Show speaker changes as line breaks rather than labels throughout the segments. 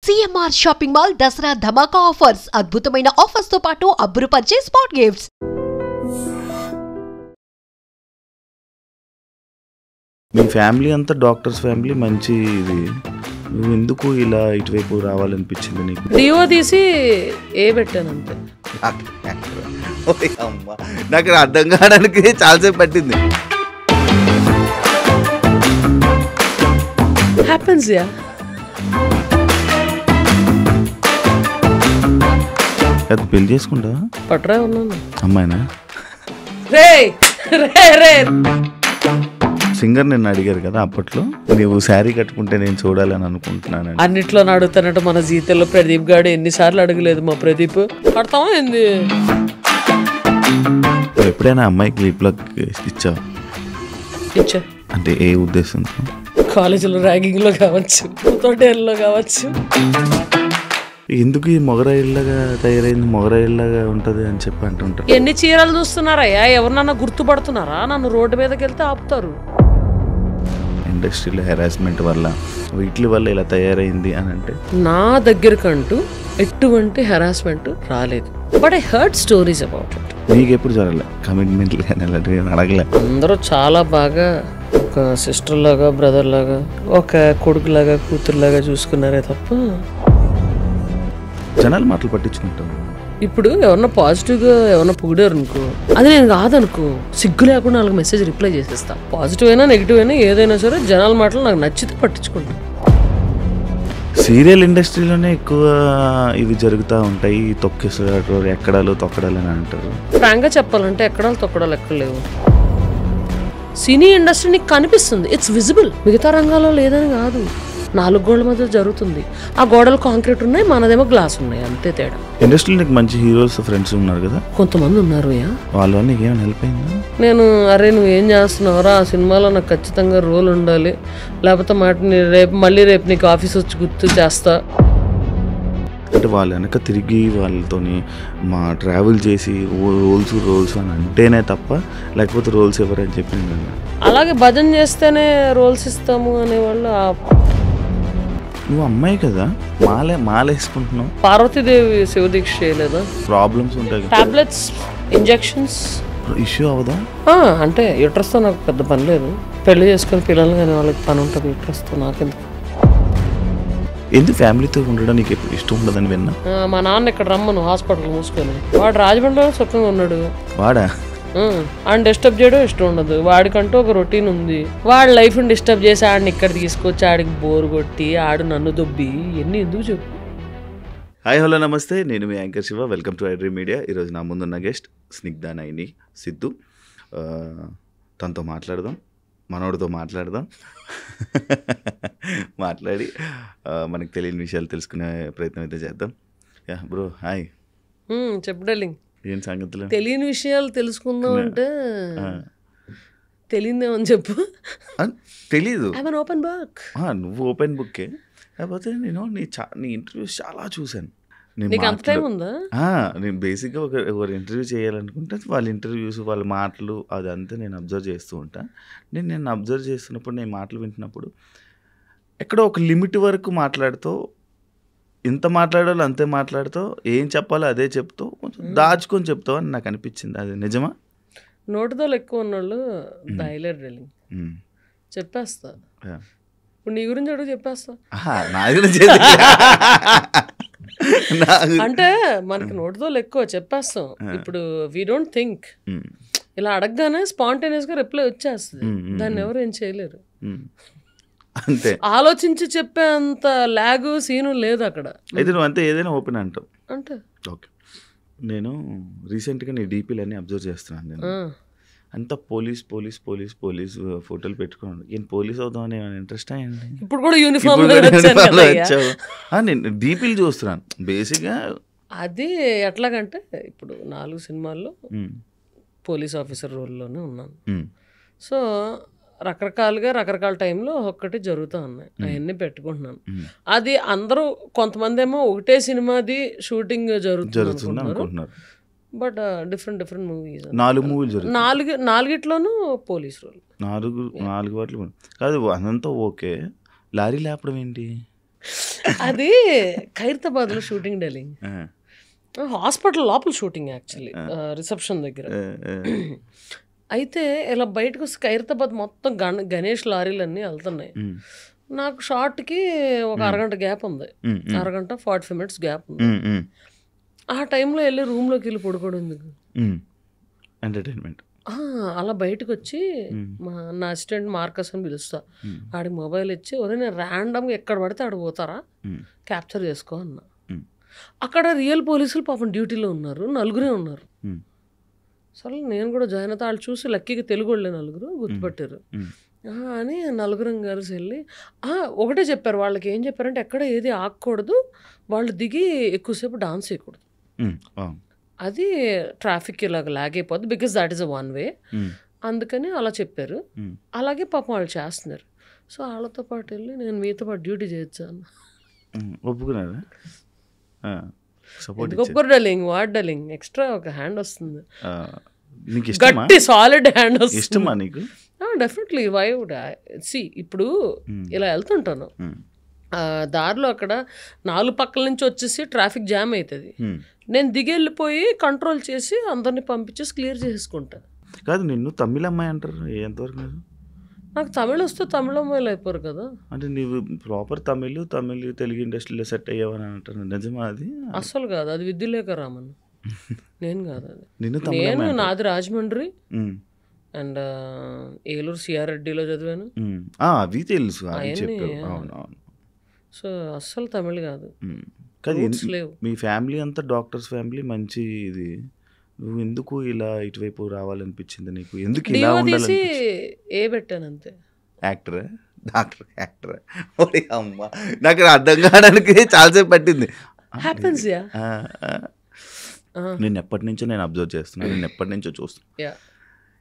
CMR shopping mall Dasara ధమాకా offers. అద్భుతమైన offers తో పాటు అబ్బురుపరిచే స్పాట్ గిఫ్ట్స్.
మీ ఫ్యామిలీ అంతా డాక్టర్స్ ఫ్యామిలీ, మంచి ఇది. నువ్వు ఎందుకు ఇలా ఇటువైపు రావాలనిపించింది నీకు?
డిఓ తీసి ఏ పెట్టాను అంతే.
నాకు అర్థం కావడానికి చాలాసేపు పట్టింది.
Happens yeah.
అది పెళ్లి చేసుకుంటా
పట్రా ఉన్నాను
అమ్మాయినా?
రే రే రే
సింగర్ నిన్ను అడిగారు కదా అప్పట్లో, నువ్వు శారీ కట్టుకుంటే నేను చూడాలని అనుకుంటున్నాను.
అన్నిట్లో అడుగుతానంటే మన జీతంలో ప్రదీప్ గారు ఎన్నిసార్లు అడగలేదు మా ప్రదీప్. కడతామా ఏంది?
ఎప్పుడైనా అమ్మాయికి లిప్ లాక్ ఇచ్చావు?
ఇచ్చా.
అంటే ఏ ఉద్దేశంతో?
కాలేజీలో ర్యాగింగ్ లో కావచ్చు, తోటేళ్ళలో కావచ్చు.
ఎందుకు ఈ మొగరాయిల్లాగా తయారైంది, మొగరాయిల్లాగా ఉంటది అని చెప్పి అంటుంటారు.
ఎన్ని చీరలు చూస్తున్నారయ్యా? ఎవరినన్నా గుర్తుపడుతున్నారా? నన్ను రోడ్డు మీదకి వెళ్తే ఆపుతారు.
ఇండస్ట్రీలో హెరాస్మెంట్ వల్ల, వీటి వల్ల ఇలా తయారైంది అని అంటే,
నా దగ్గరకంటూ ఎటువంటి హెరాస్మెంట్ రాలేదు. But I heard stories about it.
నీకు ఎప్పుడు జరగలే కమిట్మెంట్ అడగలే?
అందరూ చాలా బాగా ఒక సిస్టర్ లాగా, బ్రదర్ లాగా, ఒక కొడుకు లాగా, కూతురు లాగా చూసుకున్నారే తప్ప.
జనాలు మాటలు పట్టించుకుంటాం.
ఇప్పుడు ఎవరన్నా పాజిటివ్గా ఎవరన్నా పొగిడారు అనుకో, అది నేను కాదనుకో, సిగ్గు లేకుండా వాళ్ళకి మెసేజ్ రిప్లై చేసేస్తా. పాజిటివ్ అయినా నెగిటివ్ అయినా ఏదైనా సరే జనాల మాటలు నాకు నచ్చితే పట్టించుకుంటా.
సీరియల్ ఇండస్ట్రీలోనే ఎక్కువ ఇవి జరుగుతూ ఉంటాయి, తొక్కేసారు, ఎక్కడాలు తొక్కడాలు అని అంటారు.
ఫ్రాంక్గా చెప్పాలంటే ఎక్కడాలు తొక్కడాలు ఎక్కడ లేవు. సినీ ఇండస్ట్రీ నీకు కనిపిస్తుంది, ఇట్స్ విజిబుల్. మిగతా రంగాల్లో లేదని కాదు, 4 గోడల మధ్య జరుగుతుంది. ఆ గోడలు కాంక్రీట్ ఉన్నాయి, మనదేమో గ్లాస్ ఉన్నాయి, అంతే తేడా.
ఇండస్ట్రీలో నీకు మంచి హీరోస్ ఫ్రెండ్స్ ఉన్నారు కదా?
కొంతమంది ఉన్నారు.
వాళ్ళ వల్ల నీకు ఏమైనా హెల్ప్ అయిందా?
నేను అరే నువ్వు ఏం చేస్తున్నావురా, ఆ సినిమాలో నాకు ఖచ్చితంగా రోల్ ఉండాలి, లేకపోతే రేపు నీకు ఆఫీస్ వచ్చి గుర్తు చేస్తా
అంటే వాళ్ళ వెనక తిరిగి వాళ్ళతోని మా ట్రావెల్ చేసి రోల్స్ అని అంటేనే తప్ప, లేకపోతే రోల్స్ ఎవరని చెప్పింది.
అలాగే భజన చేస్తేనే రోల్స్ ఇస్తాము అనేవాళ్ళు.
నువ్వు అమ్మాయి కదా, మాల వేసుకుంటున్నావు.
పార్వతీదేవి శివదీక్ష చేయలేదా?
ప్రాబ్లమ్స్ ఉంటాయి,
టాబ్లెట్స్, ఇంజెక్షన్స్.
ఇష్యూ అవదా?
అంటే యూట్రస్తో నాకు పెద్ద పని లేదు. పెళ్లి చేసుకుని పిల్లలు కానీ వాళ్ళకి పని ఉంటుంది యూట్రస్తో. నాకెందుకు?
ఎందుకు ఫ్యామిలీతో ఉండడం నీకు ఎప్పుడు ఇష్టం ఉండదని విన్నా.
మా నాన్న ఇక్కడ రమ్మను హాస్పిటల్ మూసుకొని. వాడు రాజమండ్రిలో సుఖంగా ఉన్నాడు.
వాడా?
ఆయన డిస్టర్బ్ చేయడం ఇష్టం ఉండదు. వాడికంటూ ఒక రొటీన్ ఉంది. వాడి లైఫ్ని డిస్టర్బ్ చేసి ఆడిని ఇక్కడ తీసుకొచ్చి ఆడికి బోరు కొట్టి ఆడు నన్ను దొబ్బి ఎన్ని ఎందుకు చెప్పు.
హాయ్ హలో నమస్తే, నేను మీ anchor Shiva. Welcome to iDream Media. ఈరోజు నా ముందున్న గెస్ట్ స్నిగ్ధ నైని సిద్ధు. తనతో మాట్లాడదాం, మనోడితో మాట్లాడదాం. మాట్లాడి మనకు తెలియని విషయాలు తెలుసుకునే ప్రయత్నం అయితే చేద్దాం. Yeah bro, hi.
చెప్పు డార్లింగ్,
ఏం సంగతులు?
తెలియని విషయాలు తెలుసుకుందాం అంటే తెలియదేమని చెప్పు.
తెలీదు,
ఓపెన్ బుక్.
నువ్వు ఓపెన్ బుక్కే. కాకపోతే నేను నీ ఇంటర్వ్యూస్ చాలా చూశాను.
నీకు అంత టైం ఉందా?
నేను బేసిక్గా ఒకరు ఇంటర్వ్యూ చేయాలనుకుంటే వాళ్ళ ఇంటర్వ్యూస్, వాళ్ళ మాటలు అదంతా నేను అబ్జర్వ్ చేస్తూ ఉంటాను. నేను అబ్జర్వ్ చేస్తున్నప్పుడు, నేను మాటలు వింటున్నప్పుడు ఎక్కడో ఒక లిమిట్ వరకు మాట్లాడుతూ, ఇంత మాట్లాడాలో అంతే మాట్లాడుతూ, ఏం చెప్పాలో అదే చెప్తూ, కొంచెం దాచుకొని చెప్తావు అని నాకు అనిపించింది. అది నిజమా?
నోటితో ఎక్కువ ఉన్నోళ్ళు దాయలేరు డార్లింగ్. చెప్పేస్తా. ఇప్పుడు నీ గురించి అడుగు, చెప్పేస్తా.
నా గురించి
అంటే మనకి నోటితో ఎక్కువ చెప్పేస్తాం. ఇప్పుడు వీ డోంట్ థింక్, ఇలా అడగగానే స్పాంటేనియస్ గా రిప్లై వచ్చేస్తుంది. దాన్ని ఎవరు ఏం చేయలేరు.
అంతే,
ఆలోచించి చెప్పే అంత లాగు సీను లేదు అక్కడ.
అయితే నువ్వు అంతే ఏదైనా ఓపెన్ అంటావు
అంటే.
ఓకే, నేను రీసెంట్గా నీ డీపీలన్నీ అబ్జర్వ్ చేస్తున్నాను. నేను అంతా పోలీస్ ఫోటోలు పెట్టుకున్నాను. ఏం పోలీస్ అవుతామని ఇంట్రెస్ట్ అయ్యండి.
ఇప్పుడు కూడా యూనిఫామ్
నేను డీపీలు చూస్తున్నాను బేసిక్గా.
అది ఎట్లాగంటే ఇప్పుడు 4 సినిమాల్లో పోలీస్ ఆఫీసర్ రోల్లోనే ఉన్నాను. సో రకరకాలుగా రకరకాల టైంలో ఒక్కటి జరుగుతూ ఉన్నాయి, అవన్నీ పెట్టుకుంటున్నాను. అది అందరూ కొంతమంది ఏమో ఒకటే సినిమాది షూటింగ్ జరుగుతుంది అనుకుంటున్నారు. But different movies.
4 మూవీలు జరుగుతాయి,
4 పోలీస్ రోల్.
4 వాటిలో కాదు. అదంతా ఓకే. లారీ లేపడం ఏంటి?
అది ఖైరతాబాద్లో షూటింగ్ డార్లింగ్. హాస్పిటల్ లోపల షూటింగ్ యాక్చువల్లీ, రిసెప్షన్ దగ్గర. అయితే ఇలా బయటకు వస్తే ఖైరతాబాద్ మొత్తం గణేష్ లారీలన్నీ వెళ్తున్నాయి. నాకు షార్ట్కి ఒక అరగంట గ్యాప్ ఉంది, అరగంట 45 minutes గ్యాప్ ఉంది. ఆ టైంలో వెళ్ళి రూమ్లోకి వెళ్ళి పడుకోవడం ఎందుకు,
ఎంటర్టైన్మెంట్.
అలా బయటకు వచ్చి నా అసిస్టెంట్ మార్కస్ అని పిలుస్తా, ఆడికి మొబైల్ ఇచ్చి ఒరే నేను ర్యాండమ్గా ఎక్కడ పడితే ఆడ పోతారా, క్యాప్చర్ చేసుకో అన్న. అక్కడ రియల్ పోలీసులు పాపం డ్యూటీలో ఉన్నారు, 4 ఉన్నారు. సరే నేను కూడా జాయిన్ అవుతా, వాళ్ళు చూసి లక్కీగా తెలుగు వాళ్ళే 4 గుర్తుపట్టారు అని 4 కలిసి వెళ్ళి ఒకటే చెప్పారు. వాళ్ళకి ఏం చెప్పారంటే ఎక్కడ ఏది ఆగకూడదు, వాళ్ళు దిగి ఎక్కువసేపు డాన్స్ చేయకూడదు, అది ట్రాఫిక్ ఇలాగ లాగ్ అయిపోద్ది, because that is a 1 way. అందుకని అలా చెప్పారు. అలాగే పాపం వాళ్ళు చేస్తున్నారు. సో వాళ్ళతో పాటు వెళ్ళి నేను మీతో పాటు డ్యూటీ చేయొచ్చాను.
ఒప్పుకున్నారా?
ఒప్పుకోరు డార్లింగ్, వాట్ డార్లింగ్, ఎక్స్ట్రా ఒక హ్యాండ్ వస్తుంది,
నీకు
గట్టి సాలిడ్ హ్యాండ్ వస్తుంది.
ఇష్టమా నీకు?
Definitely. Why would I see, ఇప్పుడు ఇలా వెళ్తుంటాను దారిలో, అక్కడ 4 పక్కల నుంచి వచ్చేసి ట్రాఫిక్ జామ్ అవుతుంది, నేను దిగి వెళ్ళిపోయి కంట్రోల్ చేసి అందరిని పంపించేసి క్లియర్ చేసుకుంటా.
కాదు, నిన్ను తమిళ అమ్మాయి అంటారు, ఎంతవరకు?
నాకు తమిళ వస్తే తమిళ అమ్మాయిలు అయిపోరు కదా.
అంటే నీవు ప్రాపర్ తమిళ్ తెలుగు ఇండస్ట్రీలో సెట్ అయ్యావని అంటారు, నిజమా అది?
అస్సలు కాదు, అది విద్యులేఖ రామన్, నేను కాదు అది. నేను నాది రాజమండ్రి అండ్ ఏలూరు సిఆర్ రెడ్డిలో చదివాను,
అవి తెలుసు.
సో అస్సలు తమిళ్ కాదు.
మీ ఫ్యామిలీ అంతా డాక్టర్స్ ఫ్యామిలీ, మంచి ఇది. నువ్వు ఎందుకు ఇలా ఇటువైపు రావాలనిపించింది నీకు? ఎందుకు ఇలా ఉండాలి?
ఏ పెట్టాను అంతే.
యాక్టరా, డాక్టర్, యాక్టరా? ఓడి అమ్మ, నాకు అర్థం కావడానికి చాలాసేపు పట్టింది. నేను ఎప్పటి నుంచో నేను అబ్జర్వ్ చేస్తున్నాను, నేను ఎప్పటి నుంచో చూస్తున్నా.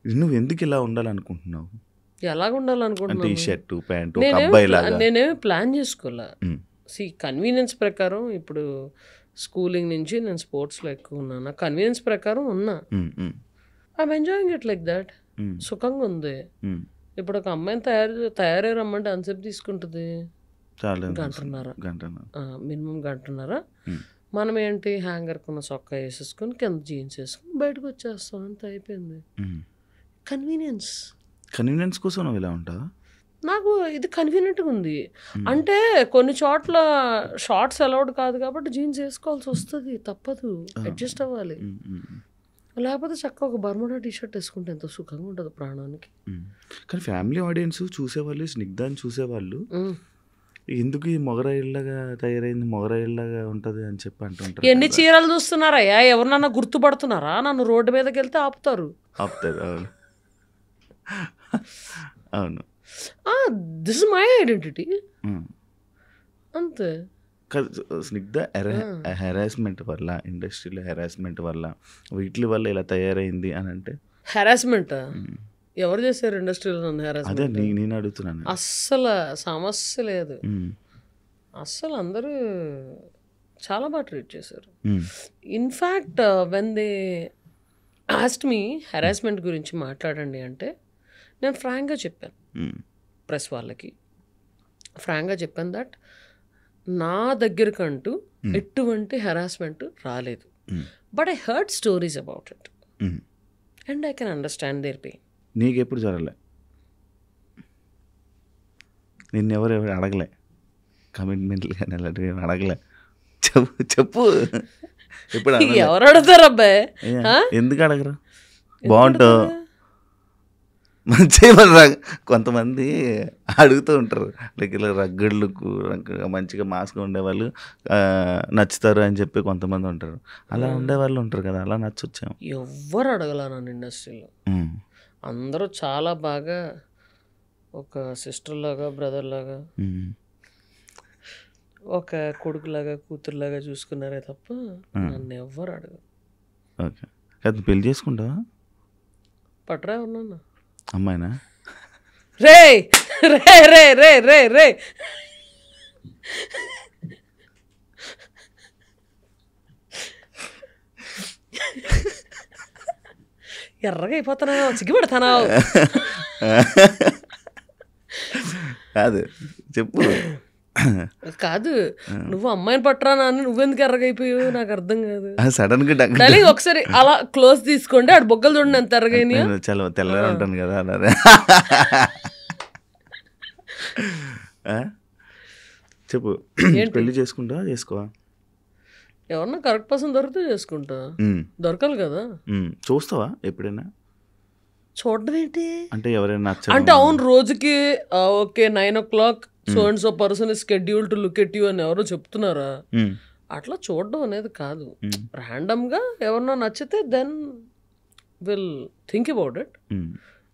నువ్వు ఎందుకు ఇలా ఉండాలనుకుంటున్నావు?
ఎలాగ ఉండాలనుకుంటున్నావు?
టీ షర్ట్ ప్యాంట్ అబ్బాయి లాగా
నేనేమి ప్లాన్ చేసుకోలే. సి కన్వీనియన్స్ ప్రకారం, ఇప్పుడు స్కూలింగ్ నుంచి నేను స్పోర్ట్స్లో ఎక్కువ ఉన్నా, నాకు కన్వీనియన్స్ ప్రకారం ఉన్నా. I'm enjoying it like that. సుఖంగా ఉంది. ఇప్పుడు ఒక అమ్మాయిని తయారై రమ్మంటే అంతసేపు తీసుకుంటుంది, గంటన్నర, మినిమం గంటన్నర. మనం ఏంటి, హ్యాంగర్ కొన్న సొక్క వేసేసుకొని కింద జీన్స్ వేసుకొని బయటకు వచ్చేస్తాం, అంత అయిపోయింది.
కన్వీనియన్స్ కోసం నువ్వు ఇలా ఉంటావా?
నాకు ఇది కన్వీనియంట్గా ఉంది. అంటే కొన్ని చోట్ల షార్ట్స్ అలౌడ్ కాదు కాబట్టి జీన్స్ వేసుకోవాల్సి వస్తుంది, తప్పదు, అడ్జస్ట్ అవ్వాలి. లేకపోతే చక్కగా ఒక బర్ముడా టీషర్ట్ వేసుకుంటే ఎంతో సుఖంగా ఉంటుంది ప్రాణానికి.
కానీ ఫ్యామిలీ ఆడియన్స్ చూసేవాళ్ళు, స్నిగ్ధాన్ని చూసేవాళ్ళు, ఎందుకు ఈ మొగరాయిల్లాగా తయారైంది, మొగరాయిల్లాగా ఉంటుంది అని చెప్పి అంటుంటారు.
ఎన్ని చీరలు చూస్తున్నారయ్యా, ఎవరినన్నా గుర్తుపడుతున్నారా? నన్ను రోడ్డు మీదకి వెళ్తే ఆపుతారు.
అవును అవును.
దిస్ ఇస్ మై ఐడెంటిటీ అంతే.
స్నిగ్ధ హెరాస్మెంట్ వల్ల, ఇండస్ట్రీలో హెరాస్మెంట్ వల్ల, వీటి వల్ల ఇలా తయారైంది అని అంటే,
హెరాస్మెంట్ ఎవరు చేశారు ఇండస్ట్రీలో?
అదే నేను అడుగుతున్నాను.
అస్సలు సమస్య లేదు, అస్సలు అందరూ చాలా బాగా ట్రీట్ చేశారు. In fact when they asked me harassment గురించి మాట్లాడండి అంటే, నేను ఫ్రాంక్గా చెప్పాను ప్రెస్ వాళ్ళకి, ఫ్రాంక్గా చెప్పాను దట్ నా దగ్గరకంటూ ఎటువంటి హెరాస్మెంట్ రాలేదు, but I heard stories about it and I can understand their pain.
నీకెప్పుడు జరగలే? నిన్నెవరు అడగలే కమిట్మెంట్లు కానీ అలాంటివి అడగలే? చెప్పు ఇప్పుడు
ఎవరు అడుగుతారు అబ్బాయి?
ఎందుకు అడగరు? బాగుంటావు మంచిగా. కొంతమంది అడుగుతూ ఉంటారు, లైక్ ఇలా రగ్గడ్లు మంచిగా మాస్గా ఉండేవాళ్ళు నచ్చుతారు అని చెప్పి కొంతమంది ఉంటారు. అలా ఉండేవాళ్ళు ఉంటారు కదా, అలా నచ్చొచ్చాము.
ఎవ్వరు అడగల నన్ను ఇండస్ట్రీలో. అందరూ చాలా బాగా ఒక సిస్టర్ లాగా, బ్రదర్ లాగా, ఒక కొడుకులాగా, కూతురులాగా చూసుకున్నారే తప్ప నన్ను ఎవ్వరు అడగరు.
ఓకే, అది పెళ్లి చేసుకుంటావా?
పట్రా ఉన్నా
అమ్మాయినా?
రే రే రే రే రే రే ఎర్రగా అయిపోతున్నావు, సిగ్గుపడతానావు.
కాదు చెప్పు.
కాదు, నువ్వు అమ్మాయిని పట్టరా అని నువ్వెందుకు ఎర్రగైపోయావు నాకు అర్థం కాదు.
సడన్ గా
డార్లింగ్ ఒకసారి అలా క్లోజ్ తీసుకోండి, ఆడు బొగ్గలు చూడండి ఎంత ఎర్రగైనా.
చాలా తెల్లగా ఉంటాను కదా అన్నారు. చెప్పు, పెళ్లి చేసుకుంటా చేసుకోవా?
ఎవరన్నా కరెక్ట్ పర్సన్ దొరికితే చేసుకుంటా, దొరకాలి కదా.
చూస్తావా ఎప్పుడైనా?
చూడడం ఏంటి
అంటే ఎవరైనా
అంటే అవును రోజుకి okay 9 o'clock so and so person is schedule to look at you అని ఎవరో చెప్తున్నారా? అట్లా చూడడం అనేది కాదు. ర్యాండమ్ గా ఎవరన్నా నచ్చితే then will think about it.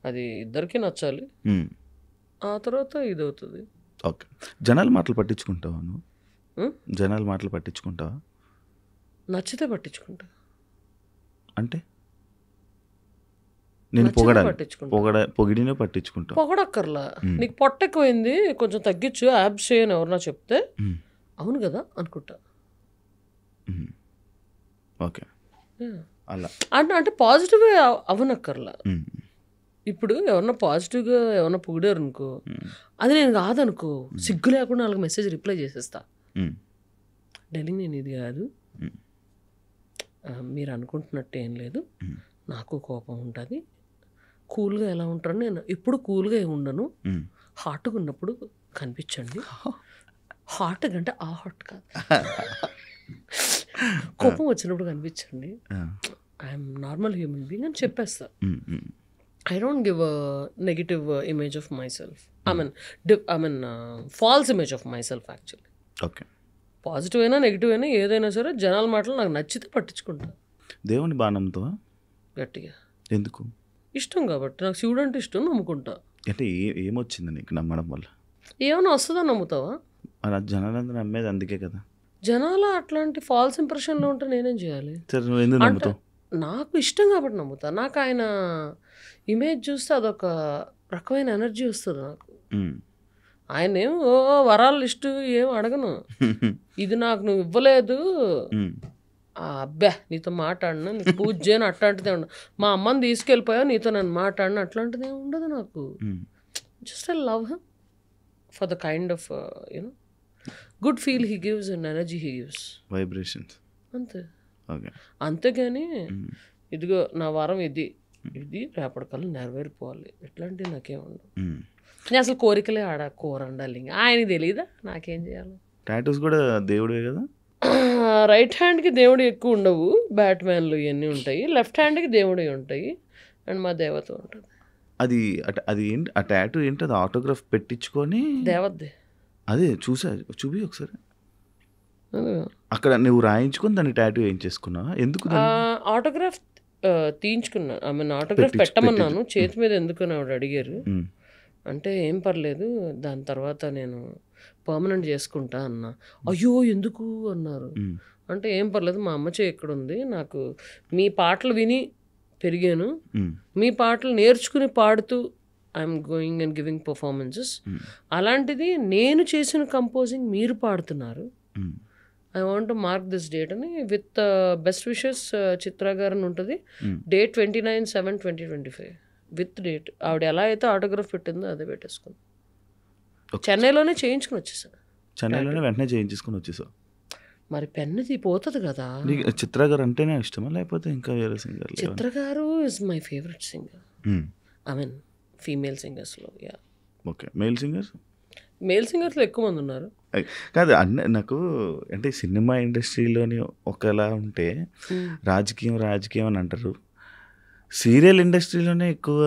అది ఇద్దరికి నచ్చాలి, ఆ తర్వాత ఇది అవుతుంది.
ఓకే. జనాల మాటలు పట్టించుకుంటావా నువ్వు? జనాల మాటలు పట్టించుకుంటావా?
నచ్చితే పట్టించుకుంటా.
అంటే నేను పొగిడినే పట్టించుకుంటా.
పొగడక్కర్లా, నీకు పొట్ట ఎక్కువైంది కొంచెం తగ్గించు యాబ్స్ చేయని ఎవరన్నా చెప్తే అవును కదా అనుకుంటా.
ఓకే, అలా
అంటే పాజిటివ్ అవనక్కర్లా. ఇప్పుడు ఎవరన్నా పాజిటివ్గా ఎవరన్నా పొగిడారు అనుకో, అది నేను కాదనుకో, సిగ్గు లేకుండా వాళ్ళకి మెసేజ్ రిప్లై చేసేస్తా. డార్లింగ్ నేను ఇది కాదు, మీరు అనుకుంటున్నట్టు ఏం లేదు, నాకు కోపం ఉంటుంది, కూల్గా ఎలా ఉంటాను నేను ఎప్పుడు కూల్గా ఏమి ఉండను, హాట్గా ఉన్నప్పుడు కనిపించండి. హాట్ అంటే ఆ హాట్ కాదు, కోపం వచ్చినప్పుడు కనిపించండి, ఐఎమ్ నార్మల్ హ్యూమన్ బీయింగ్ అని చెప్పేస్తా. I don't give a negative image of myself. I mean false image of myself actually.
Okay.
Positive అయినా నెగిటివ్ అయినా ఏదైనా సరే జనాల మాటలు నాకు నచ్చితే పట్టించుకుంటా.
దేవుని బాగా నమ్ముతావా?
గట్టిగా.
ఎందుకు?
ఇష్టం కాబట్టి, నాకు శివుడు అంటే ఇష్టం, నమ్ముకుంటా.
అంటే ఏమొచ్చింది నీకు నమ్మడం వల్ల?
ఏమైనా వస్తుందని నమ్ముతావా?
అలా జనాలందరూ నమ్మేది అందుకే కదా.
జనాలు అట్లాంటి ఫాల్స్ ఇంప్రెషన్లో ఉంటే నేనేం చేయాలి?
సరే, నువ్వు ఎందుకు నమ్ముతావు?
నాకు ఇష్టం కాబట్టి నమ్ముతా. నాకు ఆయన ఇమేజ్ చూస్తే అదొక రకమైన ఎనర్జీ వస్తుంది నాకు. ఆయన ఏం వరాల లిస్టు ఏం అడగను, ఇది నాకు నువ్వు ఇవ్వలేదు, అబ్బా నీతో మాట్లాడినా, నీకు పూజ చేయను అట్లాంటిదే ఉండదు, మా అమ్మని తీసుకెళ్ళిపోయా నీతో నన్ను మాట్లాడిన అట్లాంటిది ఏమి ఉండదు నాకు. Just I love him for the kind of you know good feel he gives and energy he gives,
vibrations
అంతే. అంతేగాని ఇదిగో నా వారం ఇది రేపటికల్లా నెరవేరిపోవాలి ఇట్లాంటివి నాకేం ఉండవు. నేను అసలు కోరికలే కోరండాలి, ఆయనకి తెలియదా నాకేం చేయాలి.
టాటూస్ కూడా దేవుడే కదా.
రైట్ హ్యాండ్కి దేవుడు ఎక్కువ ఉండవు, బ్యాట్మ్యాన్లు ఇవన్నీ ఉంటాయి, లెఫ్ట్ హ్యాండ్కి దేవుడు ఉంటాయి, అండ్ మా దేవత ఉంటుంది.
అది ఏంటి ఆ టాటూ ఏంటి? అది ఆటోగ్రాఫ్ పెట్టించుకొని
దేవతదే.
అదే చూపి ఒకసారి. అక్కడ నువ్వు రాయించుకొని దాన్ని టాటూ ఏం చేసుకున్నావా? ఎందుకు?
ఆటోగ్రాఫ్ తీయించుకున్నాను, ఆటోగ్రాఫ్ పెట్టమన్నాను, చేతి మీద ఎందుకని ఆవిడ అడిగారు. అంటే ఏం పర్లేదు దాని తర్వాత నేను పర్మనెంట్ చేసుకుంటా అన్నా. అయ్యో ఎందుకు అన్నారు. అంటే ఏం పర్లేదు మా అమ్మ చేయి ఎక్కడ ఉంది, నాకు మీ పాటలు విని పెరిగాను, మీ పాటలు నేర్చుకుని పాడుతూ I'm going and giving performances, అలాంటిది నేను చేసిన కంపోజింగ్ మీరు పాడుతున్నారు, I want to mark this date అని విత్ బెస్ట్ విషెస్ చిత్ర గారు అని ఉంటుంది, డేట్ 29/7/2025 విత్ డేట్. ఆవిడ ఎలా అయితే ఆటోగ్రాఫ్ పెట్టిందో అదే పెట్టేసుకుని చెన్నైలోనే చేయించుకుని వచ్చేసాను.
చెన్నైలోనే వెంటనే చేయించుకుని వచ్చేసా.
మరి పెన్నది పోతుంది కదా.
చిత్ర గారు అంటేనే ఇష్టమా లేకపోతే ఇంకా వేరే సింగర్?
చిత్ర గారు is my favourite singer. I mean female సింగర్స్లో. యా. ఓకే. మేల్ సింగర్స్లో ఎక్కువ మంది ఉన్నారు.
కాదు నాకు అంటే సినిమా ఇండస్ట్రీలోని ఒకలా ఉంటే రాజకీయం అని అంటారు, సీరియల్ ఇండస్ట్రీలోనే ఎక్కువ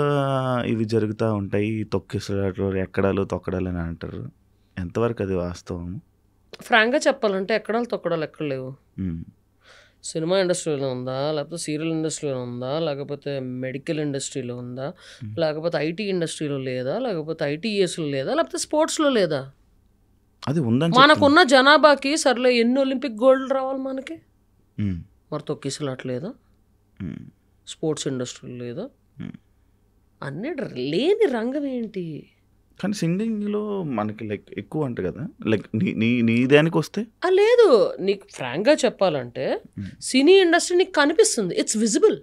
ఇవి జరుగుతూ ఉంటాయి, తొక్కిసలాట్లు ఎక్కడాలు తొక్కడాలు అని అంటారు. ఎంతవరకు అది వాస్తవం?
ఫ్రాంక్గా చెప్పాలంటే ఎక్కడాలు తొక్కడాలు ఎక్కడ లేవు. సినిమా ఇండస్ట్రీలో ఉందా, లేకపోతే సీరియల్ ఇండస్ట్రీలో ఉందా, లేకపోతే మెడికల్ ఇండస్ట్రీలో ఉందా, లేకపోతే ఐటీ ఇండస్ట్రీలో లేదా, లేకపోతే ఐటీఎస్లో లేదా, లేకపోతే స్పోర్ట్స్లో లేదా?
అది ఉందని
మనకున్న జనాభాకి సర్లే ఎన్ని ఒలింపిక్ గోల్డ్ రావాలి మనకి, మరి తొక్కిసలాట్లేదా, స్పోర్ట్స్ ఇండస్ట్రీలో లేదా, అన్నిటి లేని రంగం ఏంటి?
కానీ సింగింగ్లో మనకి లైక్ ఎక్కువ అంట కదా, లైక్ నీ దానికి వస్తే
లేదు. నీకు ఫ్రాంక్గా చెప్పాలంటే సినీ ఇండస్ట్రీ నీకు కనిపిస్తుంది, it's visible,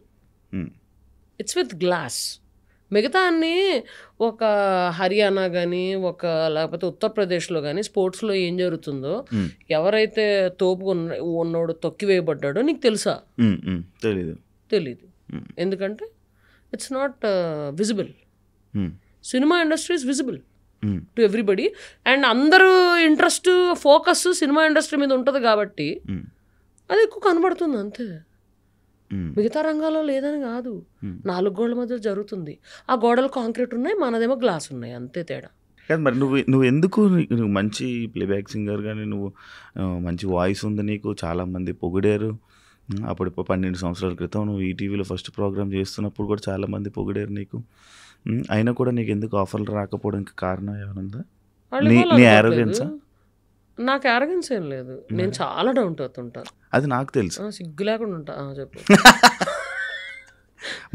it's with glass. మిగతా అన్నీ ఒక హర్యానా కానీ లేకపోతే ఉత్తరప్రదేశ్లో కానీ స్పోర్ట్స్లో ఏం జరుగుతుందో ఎవరైతే తోపు ఉన్నోడు తొక్కివేయబడ్డాడో నీకు తెలుసా? తెలీదు. ఎందుకంటే it's not visible. Cinema industry is visible to everybody and అందరూ ఇంట్రెస్ట్ ఫోకస్ సినిమా ఇండస్ట్రీ మీద ఉంటుంది కాబట్టి అది ఎక్కువ కనబడుతుంది అంతే. మిగతా రంగాల్లో లేదని కాదు, 4 గోడల మధ్య జరుగుతుంది. ఆ గోడలు కాంక్రీట్ ఉన్నాయి, మనదేమో గ్లాస్ ఉన్నాయి, అంతే తేడా.
కానీ మరి నువ్వు ఎందుకు నువ్వు మంచి ప్లేబ్యాక్ సింగర్ కానీ నువ్వు మంచి వాయిస్ ఉంది నీకు, చాలామంది పొగిడారు. అప్పుడు 12 సంవత్సరాల క్రితం నువ్వు ఈటీవీలో ఫస్ట్ ప్రోగ్రామ్ చేస్తున్నప్పుడు కూడా చాలామంది పొగిడారు నీకు. అయినా కూడా నీకు ఎందుకు ఆఫర్లు రాకపోవడానికి కారణం ఏమన్నా? నీ యారోగెన్సా?
నాకు యారోగెన్స్ ఏం లేదు, నేను చాలా డౌన్ అవుతుంటాను.
అది నాకు తెలుసు.
సిగ్గు లేకుండా ఉంటా. చెప్పు.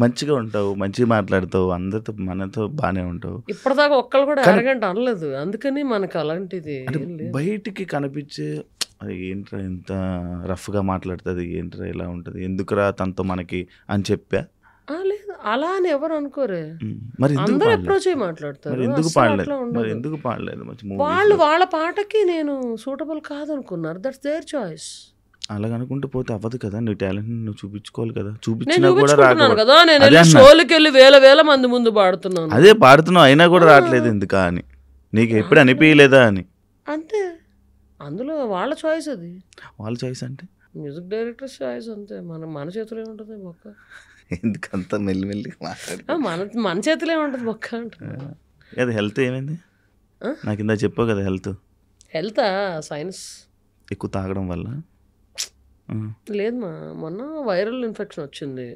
మంచిగా ఉంటావు, మంచిగా మాట్లాడతావు, అందరితో మనతో బాగానే ఉంటావు.
ఇప్పటిదాకా ఒక్కళ్ళు కూడా యారోగెంట్ అనలేదు, అందుకని మనకు అలాంటిది
బయటికి కనిపించే ఏంట్రా ఇంత రఫ్గా మాట్లాడుతుంది, ఏంట్రా ఇలా ఉంటుంది, ఎందుకురా తనతో మనకి అని చెప్పా.
లేదు అలా అని ఎవరు అనుకోరే,
మరి
అందరూ అప్రోచ్ అయ్యి మాట్లాడతారు.
ఎందుకు పాడలేదు? మరి ఎందుకు పాడలేదు?
వాళ్ళు వాళ్ళ పాటకి నేను సూటబుల్ కాదనుకున్నారు, దట్స్ దేర్ చాయిస్.
అలాగ అనుకుంటూ పోతే అవ్వదు కదా, నీ టాలెంట్ నువ్వు చూపించుకోవాలి కదా.
నేను
చూపించినా కూడా
చూపించుకుంటున్నాను కదా, నేను షోలకి వెళ్ళి వేల మంది ముందు పాడుతున్నాను.
అదే పాడుతున్నావు, అయినా కూడా రావట్లేదు ఎందుకా అని నీకు ఎప్పుడు అనిపించలేదా అని?
అంతే, అందులో వాళ్ళ చాయిస్. అది
వాళ్ళ చాయిస్ అంటే
మ్యూజిక్ డైరెక్టర్ చాయిస్ అంతే. మన చేతిలో ఏముంటుంది బొక్క?
ఎందుకంత మెల్లిమెల్లి మాట్లాడు.
మన చేతిలో ఏముంటుంది బొక్క అంటే.
అది హెల్త్ ఏమైంది? నాకు ఇందా చెప్పావు కదా హెల్త్
సైన్స్
ఎక్కువ తాగడం వల్ల.
లేదు మొన్న వైరల్ ఇన్ఫెక్షన్ వచ్చింది.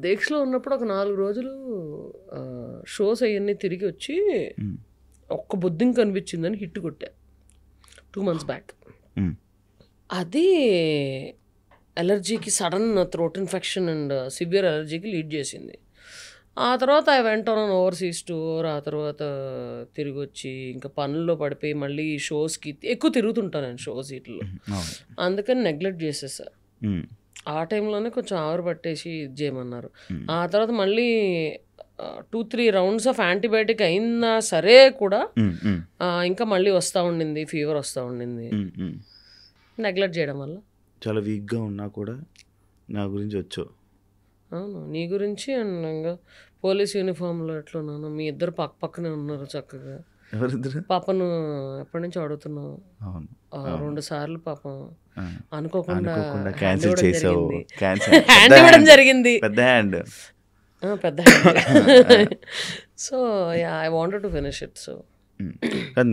దీక్షలో ఉన్నప్పుడు ఒక 4 రోజులు షోస్ అవన్నీ తిరిగి వచ్చి ఒక్క బొద్దింక కనిపించిందని హిట్ కొట్టా 2 months బ్యాక్. అది అలర్జీకి, sudden throat infection and severe అలర్జీకి లీడ్ చేసింది. ఆ తర్వాత I went on overseas tour. ఆ తర్వాత తిరిగి వచ్చి ఇంకా పనుల్లో పడిపోయి మళ్ళీ షోస్కి ఎక్కువ తిరుగుతుంటాను నేను, షోస్ వీటిలో. అందుకని నెగ్లెక్ట్ చేసేసా. ఆ టైంలోనే కొంచెం ఆవిరి పట్టేసి ఇది చేయమన్నారు. ఆ తర్వాత మళ్ళీ 2-3 rounds ఆఫ్ యాంటీబయాటిక్ అయినా సరే కూడా ఇంకా మళ్ళీ వస్తూ ఉండింది, ఫీవర్ వస్తూ ఉండింది. నెగ్లెక్ట్ చేయడం వల్ల
చాలా వీక్గా ఉన్నా కూడా నా గురించి వచ్చావు.
అవును, నీ గురించి. అండ్ ఇంకా పోలీస్ యూనిఫామ్లో ఎట్లున్నాను, మీ ఇద్దరు పక్కనే ఉన్నారు చక్కగా.
ఎవరిద్దరు?
పాపను ఎప్పటి నుంచి అడుగుతున్నావు. 2 సార్లు పాపం అనుకోకుండా
క్యాన్సిల్ చేసావు.
హ్యాండ్ ఇవ్వడం జరిగింది,
పెద్ద hand.
So I wanted to finish it. So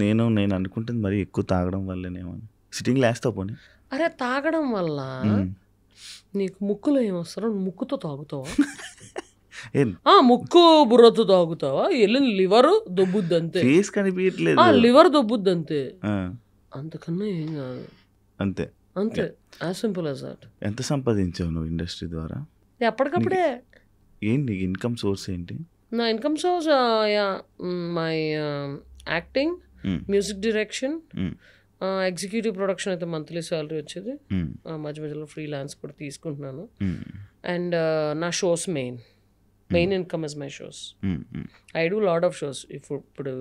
నేను అనుకుంటుంది మరి ఎక్కువ తాగడం వల్లనేమో. సిట్టింగ్ లేస్తావు పోనీ?
అరే తాగడం వల్ల నీకు ముక్కులో ఏమొస్తారో, ముక్కుతో తాగుతావా? ముక్కు బుర్రతో తాగుతావా? వెళ్ళిన లివర్ దొబ్బుద్ది అంతే.
ఫేస్ కనిపించట్లేదు,
లివర్ దొబ్బుద్ది అంతే, అంతకన్నా ఏం కాదు.
అంతే
అంతే, యాజ్ సింపుల్ యాజ్ దట్.
ఎంత సంపాదించావు నువ్వు ఇండస్ట్రీ ద్వారా?
ఎప్పటికప్పుడే.
ఏంటి ఇన్కమ్ సోర్స్ ఏంటి?
నా income source my acting, music direction, executive production అయితే మంత్లీ శాలరీ వచ్చేది. మధ్య మధ్యలో ఫ్రీలాన్స్ కూడా తీసుకుంటున్నాను. అండ్ నా shows main income is my shows. I do lot of shows. ఇప్పుడు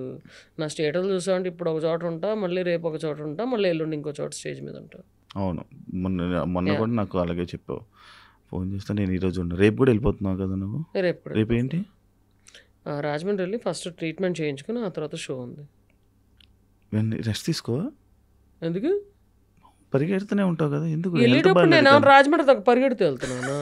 నా స్టేటస్ చూసామంటే ఇప్పుడు ఒక చోట ఉంటా, మళ్ళీ రేపు ఒక చోట ఉంటా, మళ్ళీ ఎల్లుండి ఇంకో చోట స్టేజ్ మీద ఉంటా.
అవును, మొన్న కూడా నాకు అలాగే చెప్పావు. ఫోన్ చేస్తా, నేను ఈరోజు ఉన్నా, రేపు కూడా వెళ్ళిపోతున్నావు కదా నువ్వు? రేపు ఏంటి?
రాజమండ్రి వెళ్ళి ఫస్ట్ ట్రీట్మెంట్ చేయించుకుని ఆ తర్వాత షో ఉంది.
రెస్ట్ తీసుకో.
ఎందుకు?
పరిగెడుతూనే ఉంటావు కదా, ఎందుకు?
వెళ్ళేటప్పుడు నేను రాజమండ్రి దాకా పరిగెడుతూ వెళ్తున్నాను,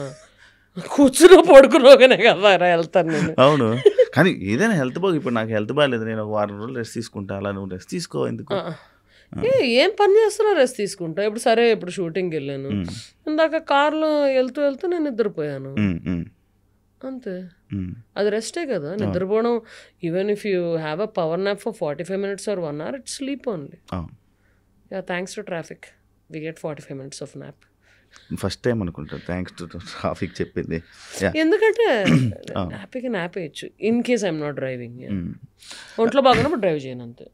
కూర్చుని పడుకున్నాగానే కదా వెళ్తాను నేను.
అవును, కానీ ఏదైనా హెల్త్ బాగు. ఇప్పుడు నాకు హెల్త్ బాగాలేదు, నేను 1 వారం రోజులు రెస్ట్ తీసుకుంటా. అలా నువ్వు రెస్ట్ తీసుకో. ఎందుకు?
ఏం పని చేస్తున్నా రెస్ట్ తీసుకుంటా. ఇప్పుడు సరే, ఇప్పుడు షూటింగ్కి వెళ్ళాను, ఇందాక కార్లో వెళ్తూ నేను నిద్రపోయాను అంతే. అది రెస్టే కదా, నిద్రపోవడం. Even if you have a power nap for 45 minutes or 1 hour, it's sleep only. Thanks to traffic we get 45 minutes of nap.
First time అనుకుంటా థ్యాంక్స్ టు ట్రాఫిక్ చెప్పింది.
ఎందుకంటే హ్యాపీగా నాప్ వేయచ్చు in case I'm not driving. ఒంట్లో బాగున్నప్పుడు drive చేయను అంతే.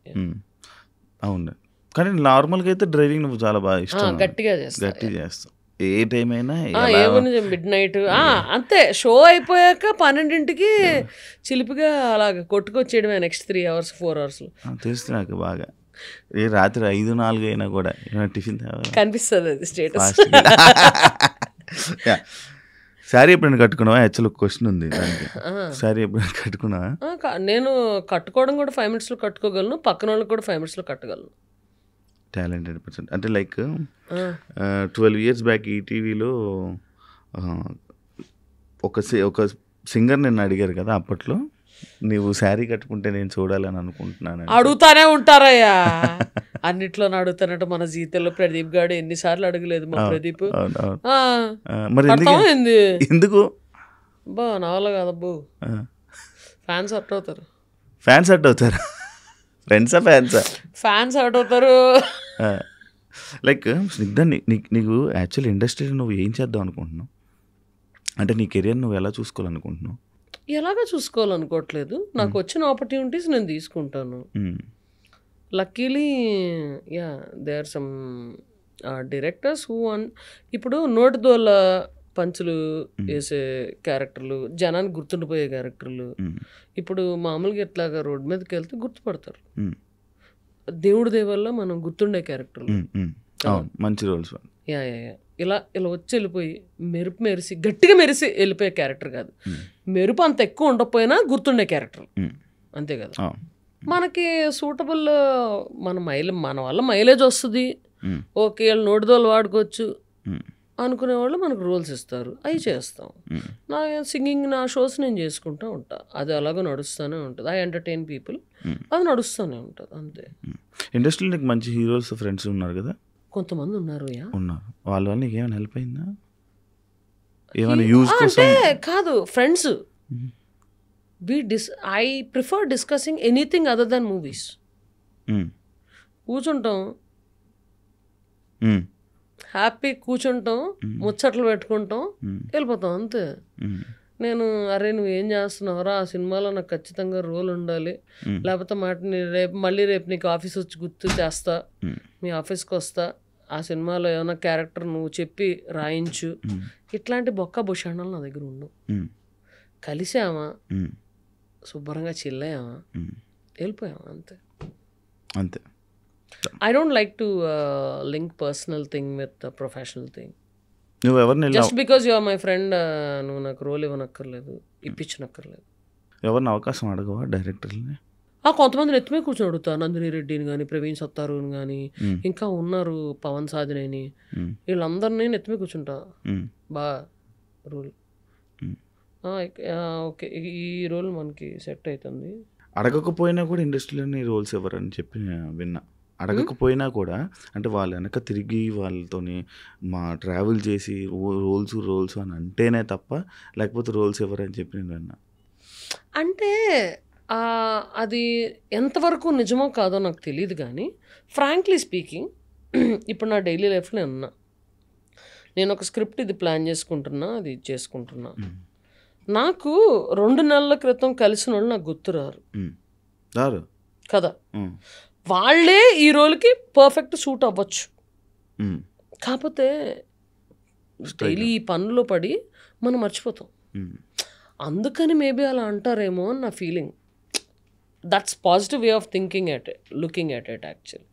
అవును, కానీ నార్మల్గా అయితే డ్రైవింగ్ నువ్వు చాలా బాగా ఇష్టం,
గట్టిగా చేస్తావు.
ఏ టైం అయినా
ఏముంది మిడ్ నైట్ అంతే. షో అయిపోయాక 12ంటికి చిలిపిగా అలాగ కొట్టుకొచ్చేయడమే నెక్స్ట్ 3 hours 4 hours
తెలుసు నాకు బాగా. ఏ రాత్రి 5-4 అయినా కూడా టిఫిన్
కనిపిస్తుంది అది స్టేటస్.
శారీ ఎప్పుడైనా కట్టుకున్నావా? యాక్చువల్ క్వశ్చన్ ఉంది దానికి. శారీ ఎప్పుడైనా కట్టుకున్నావా?
నేను కట్టుకోవడం కూడా 5 minutes కట్టుకోగలను, పక్కన వాళ్ళకి కూడా 5 minutes కట్టగలను.
టాలెంటెడ్ పర్సన్ అంటే లైక్ 12 years బ్యాక్ ఈటీవీలో ఒక సింగర్ నిన్ను అడిగారు కదా, అప్పట్లో నువ్వు శారీ కట్టుకుంటే నేను చూడాలని అనుకుంటున్నాను.
అడుగుతానే ఉంటారయ్యా, అన్నిట్లో అడుగుతానంటే. మన జీవితంలో ప్రదీప్ గారు ఎన్నిసార్లు అడగలేదు మా ప్రదీప్.
మరి ఎందుకు
బా నా వల్ల కాదబ్బు. ఫ్యాన్స్ హర్ట్ అవుతారు.
ఫ్యాన్స్ హర్ట్ అవుతారు? ఫ్రెండ్సా ఫ్యాన్సా?
ఫ్యాన్స్ హర్ట్ అవుతారు.
లైక్ స్నిగ్ధ, నీకు యాక్చువల్ ఇండస్ట్రీలో నువ్వు ఏం చేద్దాం అనుకుంటున్నావు? అంటే నీ కెరియర్ నువ్వు ఎలా చూసుకోవాలనుకుంటున్నావు?
ఎలాగా చూసుకోవాలనుకోవట్లేదు. నాకు వచ్చిన ఆపర్చునిటీస్ నేను తీసుకుంటాను. Luckily there are some directors who ఇప్పుడు నోటిదోల పంచులు వేసే క్యారెక్టర్లు, జనానికి గుర్తుండిపోయే క్యారెక్టర్లు. ఇప్పుడు మామూలుగా ఎట్లాగా రోడ్ మీదకి వెళ్తే గుర్తుపడతారు. దేవుడి దేవల్ల మనం గుర్తుండే క్యారెక్టర్లు,
మంచి రోల్స్.
ఇలా వచ్చి వెళ్ళిపోయి మెరిసి గట్టిగా మెరిసి వెళ్ళిపోయే క్యారెక్టర్ కాదు. మెరుపు అంత ఎక్కువ ఉండకపోయినా గుర్తుండే క్యారెక్టర్, అంతే కదా. మనకి సూటబుల్ మన వల్ల మైలేజ్ వస్తుంది, ఓకే వీళ్ళు నోటిదోలు వాడుకోవచ్చు అనుకునేవాళ్ళు మనకు రోల్స్ ఇస్తారు, అవి చేస్తాం. నా సింగింగ్, నా షోస్ నేను చేసుకుంటూ ఉంటా, అది అలాగే నడుస్తూనే ఉంటుంది. ఐ ఎంటర్టైన్ పీపుల్, అది నడుస్తూనే ఉంటుంది, అంతే.
ఇండస్ట్రీలో నీకు మంచి హీరోస్ ఫ్రెండ్స్ ఉన్నారు కదా?
కొంతమంది ఉన్నారు.
వాళ్ళ వల్ల నీకు ఏమైనా హెల్ప్ అయిందా? ఏమైనా యూజ్
అంటే కాదు, friends. I prefer discussing anything other than movies. కూర్చుంటాం, హ్యాపీ కూర్చుంటాం, ముచ్చట్లు పెట్టుకుంటాం, వెళ్ళిపోతాం, అంతే. నేను అరే నువ్వు ఏం చేస్తున్నావురా, ఆ సినిమాలో నాకు ఖచ్చితంగా రోల్ ఉండాలి, లేకపోతే రేపు నీకు ఆఫీస్ వచ్చి గుర్తు చేస్తా, మీ ఆఫీస్కి వస్తా, ఆ సినిమాలో ఏమైనా క్యారెక్టర్ నువ్వు చెప్పి రాయించు, ఇట్లాంటి బొక్క భూషణాలు నా దగ్గర ఉండవు. కలిసామా, శుభ్రంగా చిల్లయ్యామా, వెళ్ళిపోయామా, అంతే.
అంతే.
I don't like to link personal thing with the professional thing.
నువ్వు ఎవరిని
just because you are my friend నువ్వు నాకు రోల్ ఇవ్వనక్కర్లేదు, ఇప్పించనక్కర్లేదు.
ఎవరిని అవకాశం అడగవా డైరెక్టర్ని?
కొంతమంది ఎత్తుమే కూర్చొని అడుగుతా, నందిని రెడ్డిని కానీ, ప్రవీణ్ సత్తారుని కానీ, ఇంకా ఉన్నారు పవన్ సాధినేని, వీళ్ళందరినీ ఎత్తుమే కూర్చుంటా. బా రోల్ ఓకే, ఈ రోల్ మనకి సెట్ అవుతుంది.
అడగకపోయినా కూడా ఇండస్ట్రీలోని రోల్స్ ఎవరని చెప్పి విన్నా. అడగకపోయినా కూడా అంటే వాళ్ళు వెనక తిరిగి వాళ్ళతోని ట్రావెల్ చేసి రోల్స్ అని అంటేనే తప్ప, లేకపోతే రోల్స్ ఎవరని చెప్పి నేను విన్నా.
అంటే అది ఎంతవరకు నిజమో కాదో నాకు తెలియదు, కానీ ఫ్రాంక్లీ స్పీకింగ్ ఇప్పుడు నా డైలీ లైఫ్లో ఉన్నా, నేను ఒక స్క్రిప్ట్ ఇది ప్లాన్ చేసుకుంటున్నా, అది చేసుకుంటున్నా. నాకు 2 నెలల క్రితం కలిసిన వాళ్ళు నాకు గుర్తురారు కదా. వాళ్ళే ఈ రోల్కి పర్ఫెక్ట్ సూట్ అవ్వచ్చు, కాకపోతే డైలీ ఈ పనుల్లో పడి మనం మర్చిపోతాం. అందుకని మేబీ అలా అంటారేమో అని నా feeling. That's positive way of thinking at it, looking at it actually.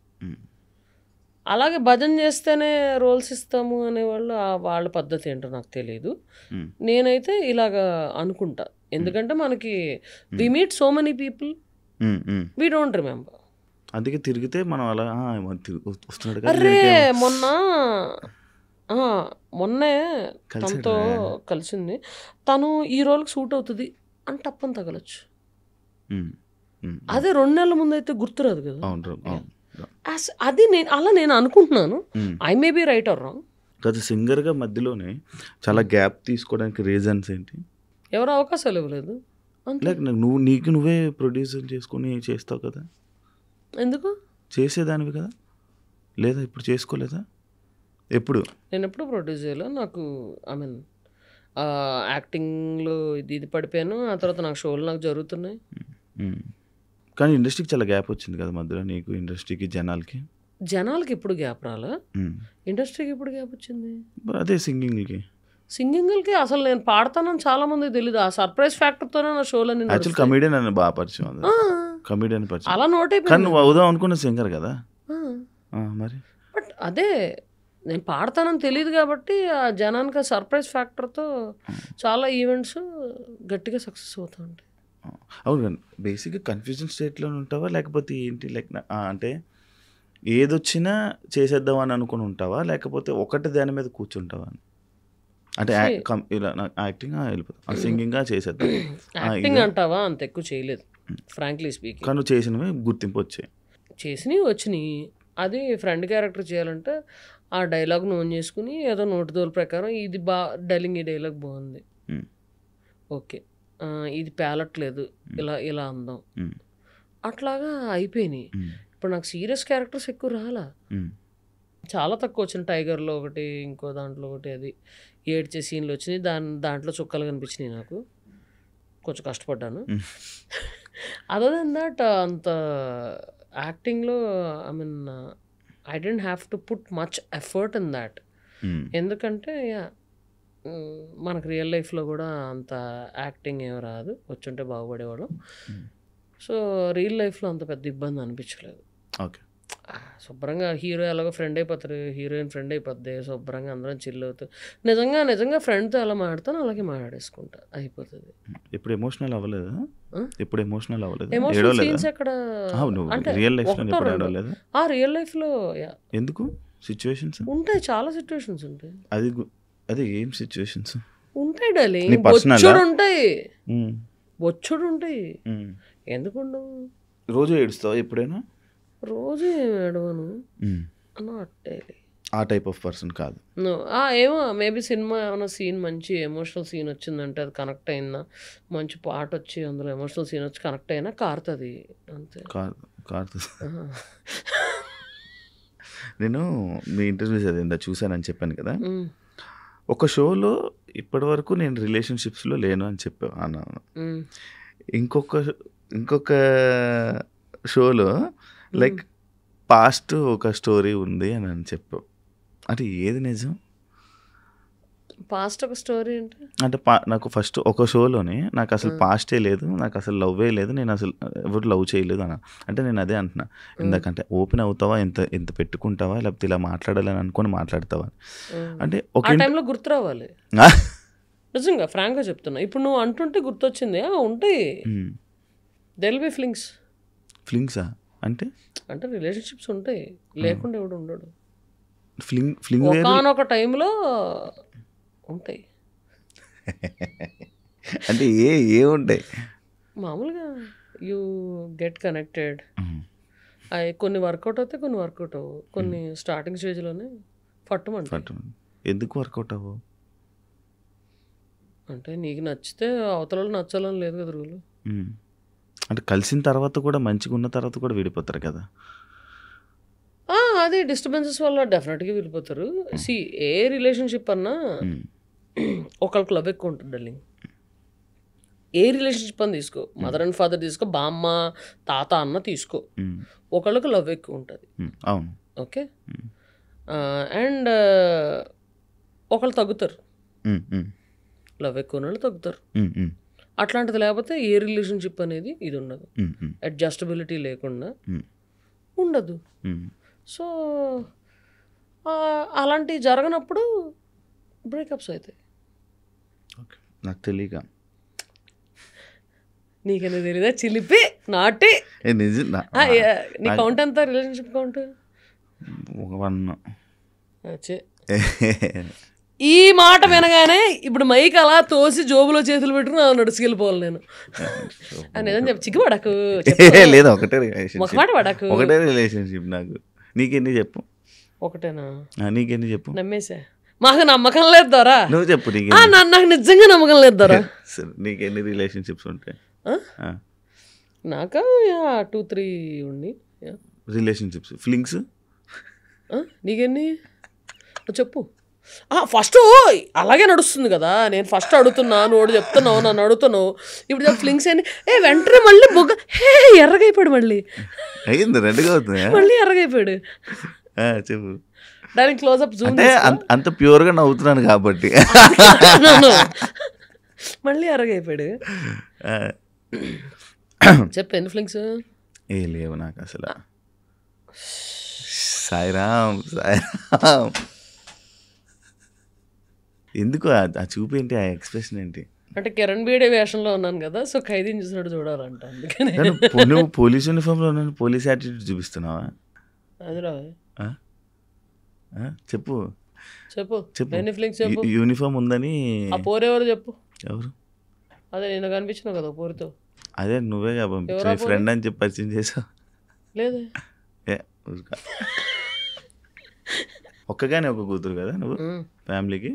అలాగే భజన చేస్తేనే రోల్స్ ఇస్తాము అనేవాళ్ళు వాళ్ళ పద్ధతి ఏంటో నాకు తెలియదు. నేనైతే ఇలాగా అనుకుంటా, ఎందుకంటే మనకి we meet so many people, we don't remember.
అందుకే తిరిగితే మనం అలా వస్తున్నాడు.
అరే మొన్నే తనతో కలిసింది, తను ఈ రోల్కి సూట్ అవుతుంది అని టప్పని తగలచ్చు. అదే 2 నెలల ముందు అయితే గుర్తురాదు కదా. అది నేను అనుకుంటున్నాను. I may be right are wrong.
కదా సింగర్గా మధ్యలోనే చాలా గ్యాప్ తీసుకోవడానికి రీజన్స్ ఏంటి?
ఎవరు అవకాశాలు ఇవ్వలేదు.
లైక్ నువ్వే ప్రొడ్యూసర్ చేసుకుని చేస్తావు కదా,
ఎందుకు
చేసేదానివి కదా, లేదా ఇప్పుడు చేసుకోలేదా? నేను
ఎప్పుడు ప్రొడ్యూస్ చేయలేదు. నాకు ఐ మీన్ యాక్టింగ్లో ఇది పడిపోయాను, ఆ తర్వాత నాకు షోలు నాకు జరుగుతున్నాయి.
కానీ ఇండస్ట్రీకి చాలా గ్యాప్ వచ్చింది కదా మధ్యలో, నీకు ఇండస్ట్రీకి జనాలకి.
జనాలకి ఇప్పుడు గ్యాప్ రాలా, ఇండస్ట్రీకి ఇప్పుడు గ్యాప్ వచ్చింది.
అదే సింగింగ్కి
సింగింగ్కి అసలు నేను పాడతానని చాలా మంది తెలియదు. ఆ సర్ప్రైజ్ ఫ్యాక్టర్తోనే నా షోలన్నీ
యాక్చువల్ కమెడియన్ అని బాగా పరిచయం అది, కమెడియన్ పరిచయం.
అలా నోట్
కానీ
అయిపోయింది.
నువ్వు అవుదాం అనుకున్న సింగర్ కదా మరి.
బట్ అదే నేను పాడతానని తెలియదు కాబట్టి ఆ జనానికి సర్ప్రైజ్ ఫ్యాక్టర్తో చాలా ఈవెంట్స్ గట్టిగా సక్సెస్ అవుతూ ఉంటాయి.
అవును కానీ బేసిక్గా కన్ఫ్యూజన్ స్టేట్లో ఉంటావా లేకపోతే ఏంటి, లైక్ అంటే ఏదొచ్చినా చేసేద్దాం అని అనుకుని ఉంటావా లేకపోతే ఒకటి దాని మీద కూర్చుంటావా? అంటే ఇలా యాక్టింగ్ వెళ్ళిపోతాం, సింగింగ్గా చేసేద్దాం.
యాక్టింగ్ అంటావా అంత ఎక్కువ చేయలేదు ఫ్రాంక్లీ స్పీకింగ్.
కానీ నువ్వు చేసినవి గుర్తింపు వచ్చాయి,
చేసినవి వచ్చినాయి. అది ఫ్రెండ్ క్యారెక్టర్ చేయాలంటే ఆ డైలాగ్ నోన్ చేసుకుని ఏదో నోటిదోల ప్రకారం ఇది డైలింగ్, ఈ డైలాగ్ బాగుంది, ఓకే ఇది పేలట్లేదు, ఇలా ఇలా అందాం, అట్లాగా అయిపోయినాయి. ఇప్పుడు నాకు సీరియస్ క్యారెక్టర్స్ ఎక్కువ రాలా, చాలా తక్కువ వచ్చిన. టైగర్లో ఒకటి, ఇంకో దాంట్లో ఒకటి, అది ఏడ్చే సీన్లు వచ్చినాయి. దాంట్లో చుక్కలు కనిపించినాయి. నాకు కొంచెం కష్టపడ్డాను. అదర్ దెన్ దట్ అంత యాక్టింగ్లో I mean I don't have to put much effort in that. ఎందుకంటే మనకు రియల్ లైఫ్లో కూడా అంత యాక్టింగ్ ఏం రాదు, వచ్చుంటే బాగుపడేవాళ్ళం. సో రియల్ లైఫ్లో అంత పెద్ద ఇబ్బంది అనిపించలేదు.
ఓకే,
శుభ్రంగా హీరో ఎలాగో ఫ్రెండ్ అయిపోతారు, హీరోయిన్ ఫ్రెండ్ అయిపోద్ది, శుభ్రంగా అందరం చిల్ అవుతారు. నిజంగా ఫ్రెండ్తో ఎలా మాట్లాడతాను అలాగే మాట్లాడేసుకుంటా, అయిపోతుంది.
ఇప్పుడు ఎమోషనల్ అవ్వలేదు, ఇప్పుడు ఎమోషనల్ అవ్వలేదు,
ఎమోషనల్ సీన్స్ ఎక్కడ అంటే
రియల్ లైఫ్
ఆ రియల్ లైఫ్లో
ఎందుకు సిచ్యువేషన్స్
ఉంటాయి, చాలా సిచ్యువేషన్స్ ఉంటాయి.
అది ఏం సిచ్యువేషన్స్
ఉంటాయి డార్లింగ్, బొచ్చుడు ఉంటాయి, బొచ్చుడు ఉంటాయి. ఎందుకుండవు?
రోజు ఏడుస్తావు ఎప్పుడైనా?
రోజు ఏమి ఏడవను, నాట్ డైలీ.
ఆ టైప్ ఆఫ్ పర్సన్ కాదు.
ఏమో మేబీ సినిమా ఏమైనా సీన్ మంచి ఎమోషనల్ సీన్ వచ్చిందంటే అది కనెక్ట్ అయిందా, మంచి పాట వచ్చి అందులో ఎమోషనల్ సీన్ వచ్చి కనెక్ట్ అయినా కారుతుంది అంతే.
కారుతుంది. నేను మీ ఇంటర్వ్యూస్ అదేందా చూసానని చెప్పాను కదా, ఒక షోలో ఇప్పటి వరకు నేను రిలేషన్షిప్స్లో లేను అని చెప్పా అన్నాను. ఇంకొక షోలో లైక్ పాస్ట్ ఒక స్టోరీ ఉంది అని చెప్పావు. అంటే ఏది నిజం?
పాస్ట్ ఒక స్టోరీ
అంటే నాకు ఫస్ట్ ఒక షోలోనే నాకు అసలు పాస్టే లేదు, నాకు అసలు లవ్వే లేదు, నేను అసలు ఎవరు లవ్ చేయలేదు అన్న. అంటే నేను అదే అంటున్నా, ఎందుకంటే ఓపెన్ అవుతావా, ఎంత పెట్టుకుంటావా, లేకపోతే ఇలా మాట్లాడాలని అనుకొని మాట్లాడతావా అంటే ఒక
టైంలో గుర్తు రావాలి. నిజంగా ఫ్రాంక్గా చెప్తున్నా, ఇప్పుడు నువ్వు అంటుంటే గుర్తొచ్చింది. ఉంటాయి, దెల్ బి
ఫ్లింగ్సా అంటే
రిలేషన్షిప్స్ ఉంటాయి, లేకుండా ఎవడు ఉండడు.
ఫ్లింగ్
ఒకానొక టైంలో ఉంటాయి.
అంటే ఏ ఉంటాయి
మామూలుగా యూ గెట్ కనెక్టెడ్. అవి కొన్ని వర్కౌట్ అవుతాయి, కొన్ని వర్కౌట్ అవ్వవు. కొన్ని స్టార్టింగ్ స్టేజ్లోనే పట్టుమంటాయి.
ఎందుకు వర్కౌట్ అవ్వవు?
అంటే నీకు నచ్చితే అవతల నచ్చాలని లేదు కదా రూలు.
అంటే కలిసిన తర్వాత కూడా మంచిగా ఉన్న తర్వాత కూడా విడిపోతారు కదా.
అది డిస్టర్బెన్సెస్ వల్ల డెఫినెట్గా విడిపోతారు. ఏ రిలేషన్షిప్ అన్నా ఒకళ్ళకి లవ్ ఎక్కువ ఉంటుంది డార్లింగ్. ఏ రిలేషన్షిప్ అని తీసుకో, మదర్ అండ్ ఫాదర్ తీసుకో, బామ్మ తాత అన్న తీసుకో, ఒకళ్ళకి లవ్ ఎక్కువ ఉంటుంది.
అవును,
ఓకే. అండ్ ఒకళ్ళు తగ్గుతారు, లవ్ ఎక్కువ వాళ్ళు తగ్గుతారు. అట్లాంటిది లేకపోతే ఏ రిలేషన్షిప్ అనేది ఇది ఉండదు, అడ్జస్టబిలిటీ లేకుండా ఉండదు. సో అలాంటివి జరగనప్పుడు బ్రేకప్స్ అవుతాయి.
నాకు తెలియక
నీకనే తెలీదా? చిలిపి నాటి నీ కౌంట్ ఎంత? Relationship count
1.
ఈ మాట వినగానే ఇప్పుడు మైక్ అలా తోసి జోబులో చేతులు పెట్టుకుని నడుచుకెళ్ళిపోవాలి నేను అని ఏదని చెప్పి చిక్కుపడకు.
లేదా ఒకటే
మాట పడకు,
ఒకటే రిలేషన్షిప్. నాకు నీకెన్ని చెప్పు?
ఒకటేనా?
నీకెన్ని చెప్పు?
నమ్మేసా, మాకు నమ్మకం లేదు దొరా.
నువ్వు చెప్పు.
నాకు నిజంగా నమ్మకం లేదు దొరా.
నీకెన్ని రిలేషన్షిప్స్ ఉంటాయి?
నాకా 2-3 ఉండి
రిలేషన్షిప్స్. ఫ్లింగ్స్
నీకెన్ని చెప్పు? ఫస్ట్ అలాగే నడుస్తుంది కదా, నేను ఫస్ట్ అడుగుతున్నా, నువ్వు చెప్తున్నావు, నన్ను అడుగుతున్నావు, ఇప్పుడు ఫ్లింగ్స్ అని వెంటనే మళ్ళీ బొగ్గ ఎర్రగైపోయాడు, మళ్ళీ
అయింది రెడ్గా అవుతుంది.
మళ్ళీ ఎర్రగైపోయాడు.
చెప్పు.
దానికి క్లోజ్అప్ జూమ్
అంటే అంత ప్యూర్గా నవ్వుతున్నాను కాబట్టి
మళ్ళీ ఎర్రగైపోయాడు. చెప్పు ఎన్ని ఫ్లింగ్స్?
ఏ లేవు నాకు అసలు. సాయిరామ్ సాయిరామ్. ఎందుకు ఆ చూపు ఏంటి, ఆ ఎక్స్ప్రెషన్ ఏంటి?
అంటే కిరణ్ బేడే వేషంలో ఉన్నాను కదా, సో ఖైదీని చూసినట్టు చూడాలంట, అందుకని.
నువ్వు పోలీస్ యూనిఫామ్లో ఉన్నాను, పోలీస్ యాటిట్యూడ్ చూపిస్తున్నావా?
అది రా
చెప్పు
చెప్పు చెప్పు ఎన్ని ఫ్లింగ్స్ చెప్పు.
యూనిఫామ్ ఉందని.
ఆ పోరెవరు చెప్పు.
ఎవరు?
అదే నేను కనిపించిన కదా పోరుతో.
అదే నువ్వే పంపించా, ఫ్రెండ్ అని చెప్పి పరిచయం చేసావు.
లేదే.
ఒక్కగానే ఒక కూతురు కదా నువ్వు ఫ్యామిలీకి?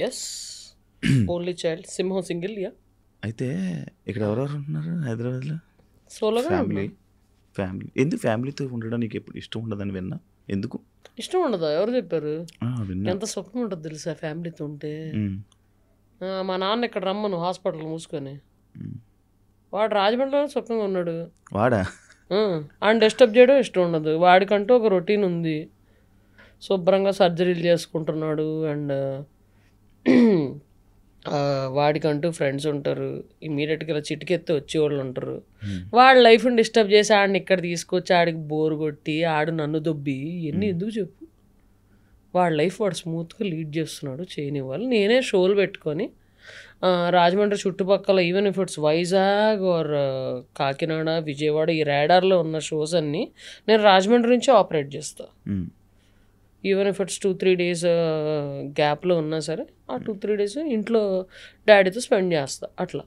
ఎస్, ఓన్లీ చైల్డ్, సింహం సింగిల్. యా. అయితే
ఇక్కడ ఎవరెవరు ఉంటున్నారు హైదరాబాద్లో?
సోలోగా
ఫ్యామిలీ. ఎందుకు ఫ్యామిలీతో ఉండడం నీకు ఎప్పుడు ఇష్టం ఉండదని విన్నా? ఎందుకు
ఇష్టం ఉండదా? ఎవరు చెప్పారు? ఎంత సుఖం ఉంటుంది తెలుసా ఫ్యామిలీతో ఉంటే. మా నాన్న ఇక్కడ రమ్మను హాస్పిటల్ మూసుకొని, వాడు రాజమండ్రిలో సుఖంగా ఉన్నాడు.
వాడా?
ఆయన డిస్టర్బ్ చేయడం ఇష్టం ఉండదు. వాడికంటూ ఒక రొటీన్ ఉంది, శుభ్రంగా సర్జరీలు చేసుకుంటున్నాడు. అండ్ వాడికంటూ ఫ్రెండ్స్ ఉంటారు, ఇమీడియట్గా ఇలా చిటికెత్తే వచ్చేవాళ్ళు ఉంటారు. వాడి లైఫ్ని డిస్టర్బ్ చేసి ఆడిని ఇక్కడ తీసుకొచ్చి ఆడికి బోరు కొట్టి ఆడు నన్ను దొబ్బి ఇవన్నీ ఎందుకు చెప్పు? వాడి లైఫ్ వాడు స్మూత్గా లీడ్ చేస్తున్నాడు, చేయనివ్వాలి. నేనే షోలు పెట్టుకొని రాజమండ్రి చుట్టుపక్కల, even if it's Vizag or Kakinada, Vijayawada, ఈ రేడార్లో ఉన్న షోస్ అన్నీ నేను రాజమండ్రి నుంచే ఆపరేట్ చేస్తాను. ఈవెన్ ఇఫ్ ఇట్స్ 2-3 days గ్యాప్లో ఉన్నా సరే, ఆ 2-3 days ఇంట్లో డాడీతో స్పెండ్ చేస్తా. అట్లా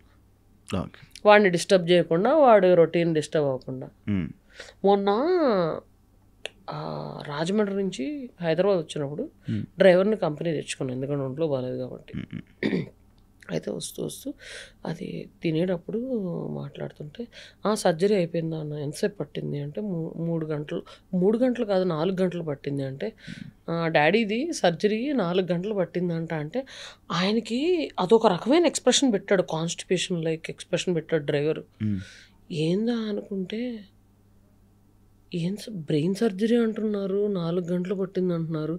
వాడిని డిస్టర్బ్ చేయకుండా, వాడు రొటీన్ డిస్టర్బ్ అవ్వకుండా. మొన్న రాజమండ్రి నుంచి హైదరాబాద్ వచ్చినప్పుడు డ్రైవర్ని కంపెనీ తెచ్చుకున్నాను, ఎందుకంటే ఒంట్లో బాగాలేదు కాబట్టి. అయితే వస్తూ అది తినేటప్పుడు మాట్లాడుతుంటే, సర్జరీ అయిపోయిందా అన్న, ఎంతసేపు పట్టింది అంటే 3 గంటలు కాదు 4 గంటలు పట్టింది అంటే, డాడీది సర్జరీ 4 గంటలు పట్టిందంట. అంటే ఆయనకి అదొక రకమైన ఎక్స్ప్రెషన్ పెట్టాడు, కాన్స్టిపేషన్ లైక్ ఎక్స్ప్రెషన్ పెట్టాడు డ్రైవరు. ఏందా అనుకుంటే, ఏం బ్రెయిన్ సర్జరీ అంటున్నారు, 4 గంటలు పట్టింది అంటున్నారు,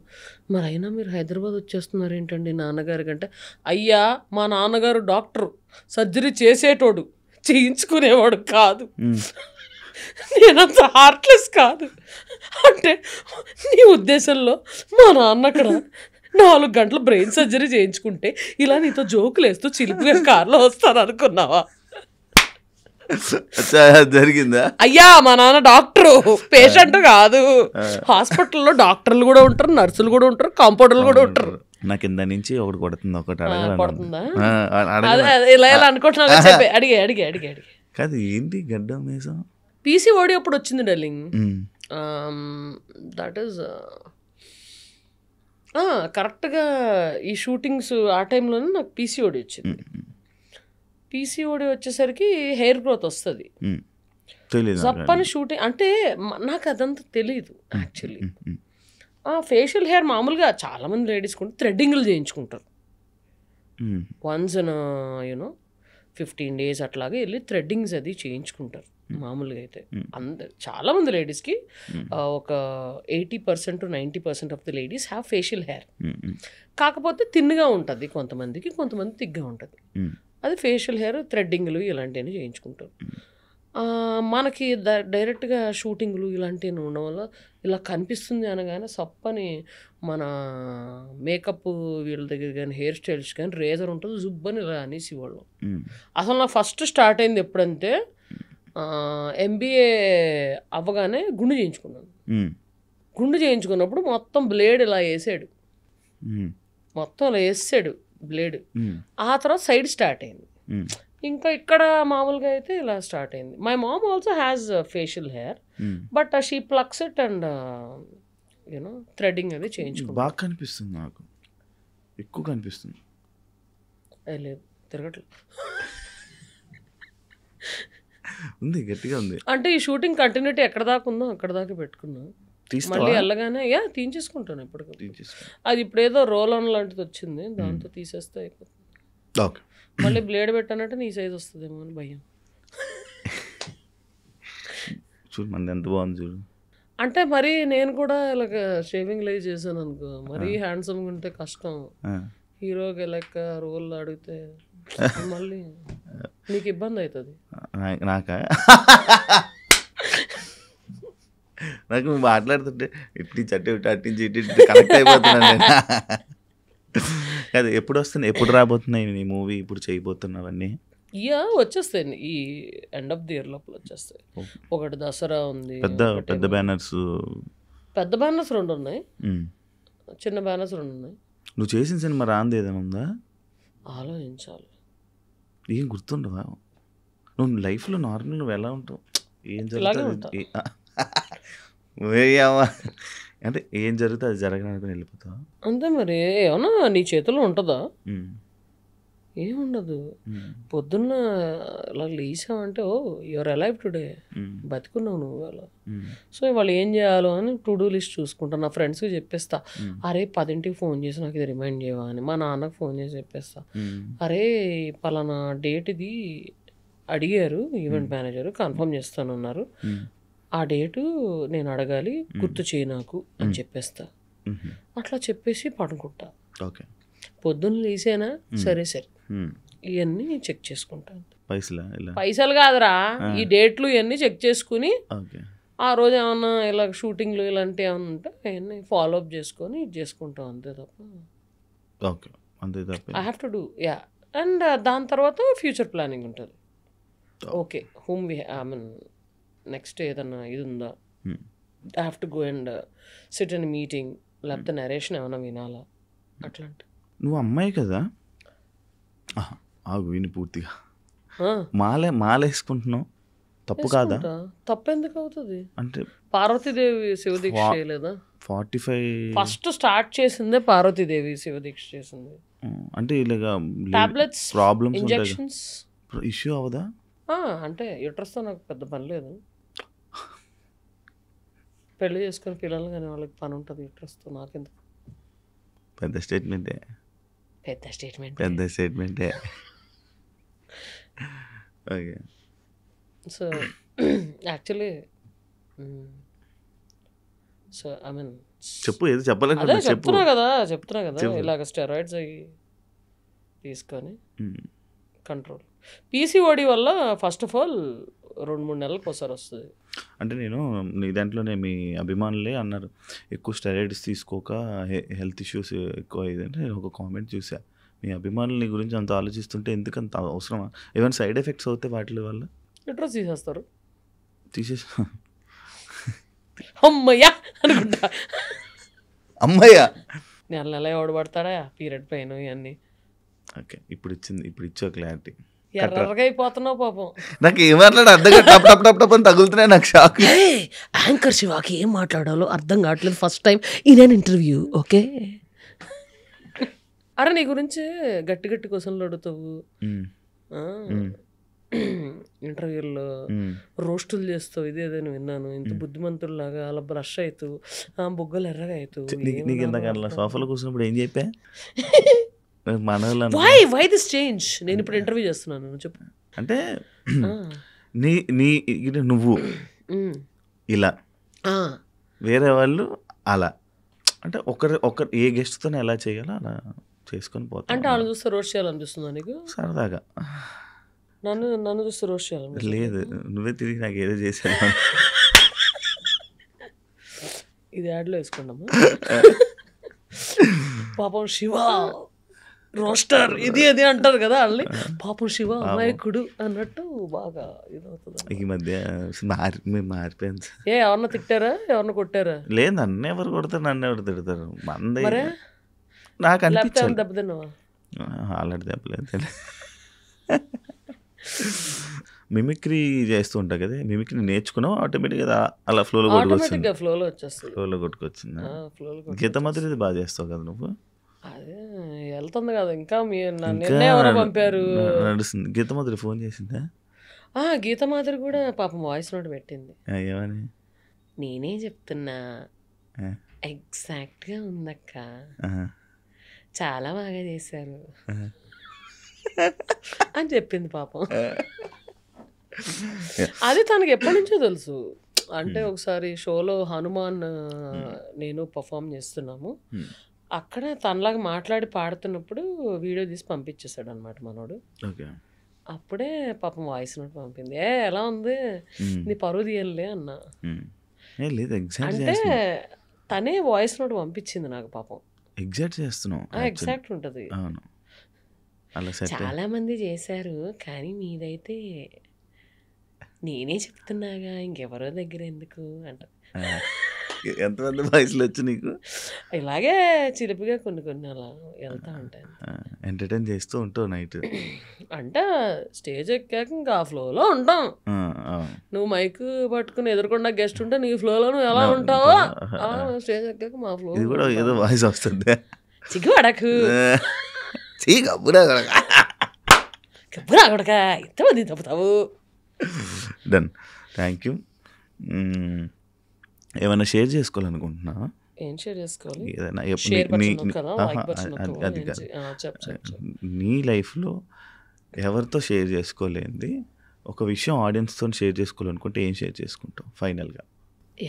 మరి అయినా మీరు హైదరాబాద్ వచ్చేస్తున్నారు ఏంటండి నాన్నగారి కంటే? అయ్యా, మా నాన్నగారు డాక్టరు, సర్జరీ చేసేటోడు, చేయించుకునేవాడు కాదు. నేనంత హార్ట్లెస్ కాదు. అంటే నీ ఉద్దేశంలో మా నాన్న అక్కడ 4 గంటలు బ్రెయిన్ సర్జరీ చేయించుకుంటే ఇలా నీతో జోకులు వేస్తూ చిలిపిగా కార్లో వస్తాను అనుకున్నావా?
జరిగిందా?
అయ్యా, మా నాన్న డాక్టరు, పేషెంట్ కాదు. హాస్పిటల్లో డాక్టర్లు కూడా ఉంటారు, నర్సులు కూడా ఉంటారు, కాంపౌండర్లు కూడా ఉంటారు.
నాకు కింద నుంచి ఒకటి కొడుతుంది, ఒకటి
కొడుతుందా? ఇలా ఇలా అనుకుంటున్నా, చెప్పే అడిగే
కాదు. ఏంటి గడ్డం మీసం?
పీసీఓడి అప్పుడు వచ్చింది డార్లింగ్. దట్ ఈస్ కరెక్ట్గా ఈ షూటింగ్స్ ఆ టైంలోనే నాకు పీసీఓడి వచ్చింది. పీసీఓడి వచ్చేసరికి హెయిర్ గ్రోత్ వస్తుంది, జప్పని షూటింగ్. అంటే నాకు అదంతా తెలీదు యాక్చువల్లీ. ఫేషియల్ హెయిర్ మామూలుగా చాలామంది లేడీస్ కూడా థ్రెడ్డింగ్లు చేయించుకుంటారు. వన్స్ యూనో 15 days అట్లాగే వెళ్ళి థ్రెడ్డింగ్స్ అది చేయించుకుంటారు మామూలుగా. అయితే చాలామంది లేడీస్కి ఒక 80% to 90% of the ladies have facial hair. కాకపోతే తిన్నుగా ఉంటుంది కొంతమందికి, కొంతమంది తిగ్గా ఉంటుంది. అది ఫేషియల్ హెయిర్, థ్రెడ్డింగ్లు ఇలాంటివన్నీ చేయించుకుంటారు. మనకి డైరెక్ట్గా షూటింగ్లు ఇలాంటివి ఉండడం వల్ల ఇలా కనిపిస్తుంది అనగానే సప్పని మన మేకప్ వీళ్ళ దగ్గర కానీ, హెయిర్ స్టైల్స్ కానీ రేజర్ ఉంటుంది, జుబ్బని ఇలా అనేసి వాళ్ళు. అసలు నా ఫస్ట్ స్టార్ట్ అయింది ఎప్పుడంటే, MBA అవ్వగానే గుండు చేయించుకున్నాను. గుండు చేయించుకున్నప్పుడు మొత్తం బ్లేడ్ ఇలా వేసాడు, మొత్తం ఇలా వేసాడు బ్లేడ్. ఆ తర్వాత సైడ్ స్టార్ట్ అయింది. ఇంకా ఇక్కడ మామూలుగా అయితే ఇలా స్టార్ట్ అయింది. My mom also has facial hair, but she flux it and you know threading అది చేయించుకుంది.
బాగా కనిపిస్తుంది, నాకు ఎక్కువ కనిపిస్తుంది.
లేదు, తిరగట్లేదు,
ఉంది, గట్టిగా ఉంది.
అంటే ఈ షూటింగ్ కంటిన్యూటీ ఎక్కడ దాకా ఉందో అక్కడ దాకా పెట్టుకున్నా. మళ్ళీ వెళ్ళగానే తీయించేసుకుంటాను ఎప్పటికప్పుడు. అది ఇప్పుడు ఏదో రోల్ ఆన్ లాంటిది వచ్చింది, దాంతో తీసేస్తే అయిపోతుంది.
ఓకే,
మళ్ళీ బ్లేడ్ పెట్టానంటే నీ సైజ్ వస్తుందేమో అని భయం.
చూడు మంది ఎంత బాగుంది చూడు.
అంటే మరి నేను కూడా ఇలాగ షేవింగ్ లైవ్ చేశాను అనుకో, మరీ హ్యాండ్సమ్గా ఉంటే కష్టం. హీరోకి లెక్క రోల్ అడిగితే మళ్ళీ నీకు ఇబ్బంది అవుతుంది.
నాకు మాట్లాడుతుంటే ఇట్నుంచి అట్టించి ఇటు కనెక్ట్ అయిపోతున్నాను నేను. అది ఎప్పుడు వస్తుంది, ఎప్పుడు రాబోతున్నాయి నీ మూవీ, ఇప్పుడు చేయబోతున్నవన్నీ?
వచ్చేస్తాయి ఈ ఎండ్ ఆఫ్ ది ఇయర్ లోపల వచ్చేస్తాయి. ఒకటి దసరా ఉంది,
పెద్ద బ్యానర్స్.
పెద్ద బ్యానర్స్ 2 ఉన్నాయి, చిన్న బ్యానర్స్ 2 ఉన్నాయి.
నువ్వు చేసిన సినిమా రాంది ఏదైనా ఉందా?
ఆలోచించాలి.
ఏం గుర్తుండవా? నువ్వు లైఫ్లో నార్మల్ నువ్వు ఎలా ఉంటావు, ఏం జరుగుతుంది అంటే ఏం జరుగుతుంది అది జరగడానికి వెళ్ళిపోతావు
అంతే. మరి ఏమన్నా నీ చేతిలో ఉంటుందా? ఏముండదు. పొద్దున్న ఇలా లేసావంటే ఓ యువర్ అలైవ్ టుడే, బతికున్నావు నువ్వు అలా. సో ఇవాళ ఏం చేయాలో అని టు డూ లిస్ట్ చూసుకుంటా. నా ఫ్రెండ్స్కి చెప్పేస్తా, అరే 10ంటికి ఫోన్ చేసి నాకు ఇది రిమైండ్ చేయవా అని. మా నాన్నకు ఫోన్ చేసి చెప్పేస్తా, అరే పలానా డేట్ ఇది అడిగారు ఈవెంట్ మేనేజర్, కన్ఫర్మ్ చేస్తానన్నారు, ఆ డేటు నేను అడగాలి, గుర్తు చేయి నాకు అని చెప్పేస్తా. అట్లా చెప్పేసి పడుకుంటా.
ఓకే,
పొద్దున్న లేసానా సరే సరే ఇవన్నీ చెక్ చేసుకుంటా.
పైసలు
కాదురా, ఈ డేట్లు ఇవన్నీ చెక్ చేసుకుని ఆ రోజు ఏమన్నా ఇలా షూటింగ్లు ఇలాంటివి ఏమన్నా ఉంటే అవన్నీ ఫాలో అప్ చేసుకొని ఇది చేసుకుంటాం అంతే తప్ప. I have to do and దాని తర్వాత ఫ్యూచర్ ప్లానింగ్ ఉంటుంది. Okay whom I mean next ఏదన్నా ఇది ఉందా, I have to go and SIT in meeting, లేకపోతే నరేషన్ ఏమైనా వినాలా అట్లాంటి.
నువ్వు అమ్మాయి కదా, ఆగు విని పూర్తిగా. మాలేసుకుంటున్నావు తప్పు కాదా?
తప్పెందుకు అవుతుంది?
అంటే
పార్వతీదేవి శివదీక్ష చేయలేదా?
45
ఫస్ట్ స్టార్ట్ చేసిందే పార్వతీదేవి శివదీక్ష చేసింది.
అంటే ఇలాగా
టాబ్లెట్స్,
ప్రాబ్లమ్స్,
ఇంజెక్షన్స్
ఇష్యూ అవదా?
అంటే యూట్రస్తో నాకు పెద్ద పని లేదు, పెళ్లి చేసుకుని పిల్లలు కానీ వాళ్ళకి పని ఉంటుంది యూట్రస్తో, నాకెందుకు.
పెద్ద స్టేట్మెంటే. Okay,
so actually so I mean
చెప్పు, ఏదో చెప్పాలి.
చెప్తున్నా కదా ఇలాగ స్టెరాయిడ్స్ అవి తీసుకొని కంట్రోల్. పీసీఓడి వల్ల ఫస్ట్ ఆఫ్ ఆల్ 2-3 నెలలకు ఒకసారి వస్తుంది.
అంటే నేను నీ దాంట్లోనే మీ అభిమానులే అన్నారు ఎక్కువ స్టెరాయిడ్స్ తీసుకోక హెల్త్ ఇష్యూస్ ఎక్కువ అయ్యిందంటే నేను ఒక కామెంట్ చూసా. మీ అభిమానుల గురించి అంత ఆలోచిస్తుంటే ఎందుకంత అవసరమా? ఏమైనా సైడ్ ఎఫెక్ట్స్ అవుతాయి వాటి వల్ల?
యూట్రస్ తీసేస్తారు.
అమ్మయ్యా
అనుకుంటా.
అమ్మయ్యా
నెల ఎవడు పడతాడా పీరియడ్ పెయిన్ ఇవన్నీ.
ఓకే, ఇప్పుడు ఇచ్చా క్లారిటీ.
ఎర్రగా అయిపోతున్నావు పాపం.
నాకు ఏం మాట్లాడ అర్థం టప్ అని తగులుతున్నాయి. నాకు షాక్.
యాంకర్ శివాకి ఏం మాట్లాడాలో అర్థం కావట్లేదు ఫస్ట్ టైం ఇదే ఇంటర్వ్యూ. ఓకే, అరే నీ గురించి గట్టి క్వశ్చన్లు అడుగుతావు ఇంటర్వ్యూల్లో, రోస్టులు చేస్తావు, ఇదేదని విన్నాను. ఇంత బుద్ధిమంతుల్లాగా అలా బ్రష్ అవుతావు, బుగ్గలు ఎర్రగా అవుతావు.
నీకు ఇంతకన్నా సోఫాలో కూర్చున్నప్పుడు ఏం చెప్పా?
Why this change? నేను ఇప్పుడు ఇంటర్వ్యూ చేస్తున్నాను చెప్పు.
అంటే నువ్వు ఇలా, వేరే వాళ్ళు అలా, అంటే ఒకరు ఏ గెస్ట్తో ఎలా చేయాలో అలా చేసుకొని పోతా.
అంటే వాళ్ళు చూస్తే రోస్ట్ చేయాలనిపిస్తుందా నీకు?
సరదాగా
నన్ను చూస్తే రోస్ట్ చేయాలి?
లేదు, నువ్వే తిరిగి నాకు ఏదో చేశాను.
ఇది యాడ్లో వేసుకోండమ్మా. పాపం శివ రోస్టర్ ఇది అది అంటారు కదా వాళ్ళని. పాపం శివ అమాయకుడు అన్నట్టు బాగా ఇదవుతుంది.
ఈ మధ్య మారిపోయింది.
ఎవరన్నా తిట్టారా, ఎవరన్నా కొట్టారా?
లేదు, నన్ను ఎవరు కొడతారు, నన్ను ఎవరు తిడతారు. మందే నాకు అనిపించింది.
దెబ్బ తిన్నావా?
ఆల్రెడీ దెబ్బలేదు. మిమిక్రీ చేస్తూ ఉంటా కదా, మిమిక్రీ నేర్చుకున్నావు ఆటోమేటిక్గా అలా ఫ్లోలో కొట్టుకొచ్చింది. గీత మాదిరి బాగా చేస్తావు కదా నువ్వు.
అదే వెళ్తుంది కదా ఇంకా. నిన్నే ఎవరో పంపారు
నడుస్తుంది. గీత మాదిరి ఫోన్ చేసిందా?
గీత మాదిరి కూడా పాపం వాయిస్ నోట్ పెట్టింది.
ఏమని?
నేనే చెప్తున్నా ఎగ్జాక్ట్గా ఉందక్క, చాలా బాగా చేశారు అని చెప్పింది పాపం. అది తనకి ఎప్పటి నుంచో తెలుసు. అంటే ఒకసారి షోలో హనుమాన్ నేను పర్ఫామ్ చేస్తున్నాము, అక్కడ తనలాగా మాట్లాడి పాడుతున్నప్పుడు వీడియో తీసి పంపించేశాడు అనమాట మనోడు. అప్పుడే పాపం వాయిస్ నోట్ పంపింది. ఎలా ఉంది నీ పరువు తీయలే అన్నా. అంటే తనే వాయిస్ నోట్ పంపించింది నాకు పాపం. ఎగ్జాక్ట్ ఉంటుంది. చాలా మంది చేశారు కానీ మీదైతే నేనే చెప్తున్నాగా, ఇంకెవరో దగ్గర ఎందుకు అంట.
ఎంతమంది వాయిస్లు వచ్చి నీకు?
ఇలాగే చిలిపిగా కొన్ని అలా వెళ్తా ఉంటాయి.
ఎంటర్టైన్ చేస్తూ ఉంటావు నైట్
అంటే స్టేజ్ ఎక్కాక ఇంకా ఆ ఫ్లోలో ఉంటాం. నువ్వు మైక్ పట్టుకుని ఎదురుకుండా గెస్ట్ ఉంటే నీ ఫ్లోలో నువ్వు ఎలా ఉంటావో స్టేజ్ ఎక్కాక మా ఫ్లో
కూడా ఏదో వాయిస్ వస్తుంది.
చిగ్గుపడకు కబ్బురాగడక ఎంతమంది తప్పుతావు.
Done, thank you. ఏమైనా షేర్ చేసుకోవాలనుకుంటున్నావా?
ఏం షేర్ చేసుకోవాలి?
ఏదైనా
అది
నీ లైఫ్లో ఎవరితో షేర్ చేసుకోలేంది ఒక విషయం ఆడియన్స్తో షేర్ చేసుకోవాలనుకుంటే ఏం షేర్ చేసుకుంటావు ఫైనల్గా?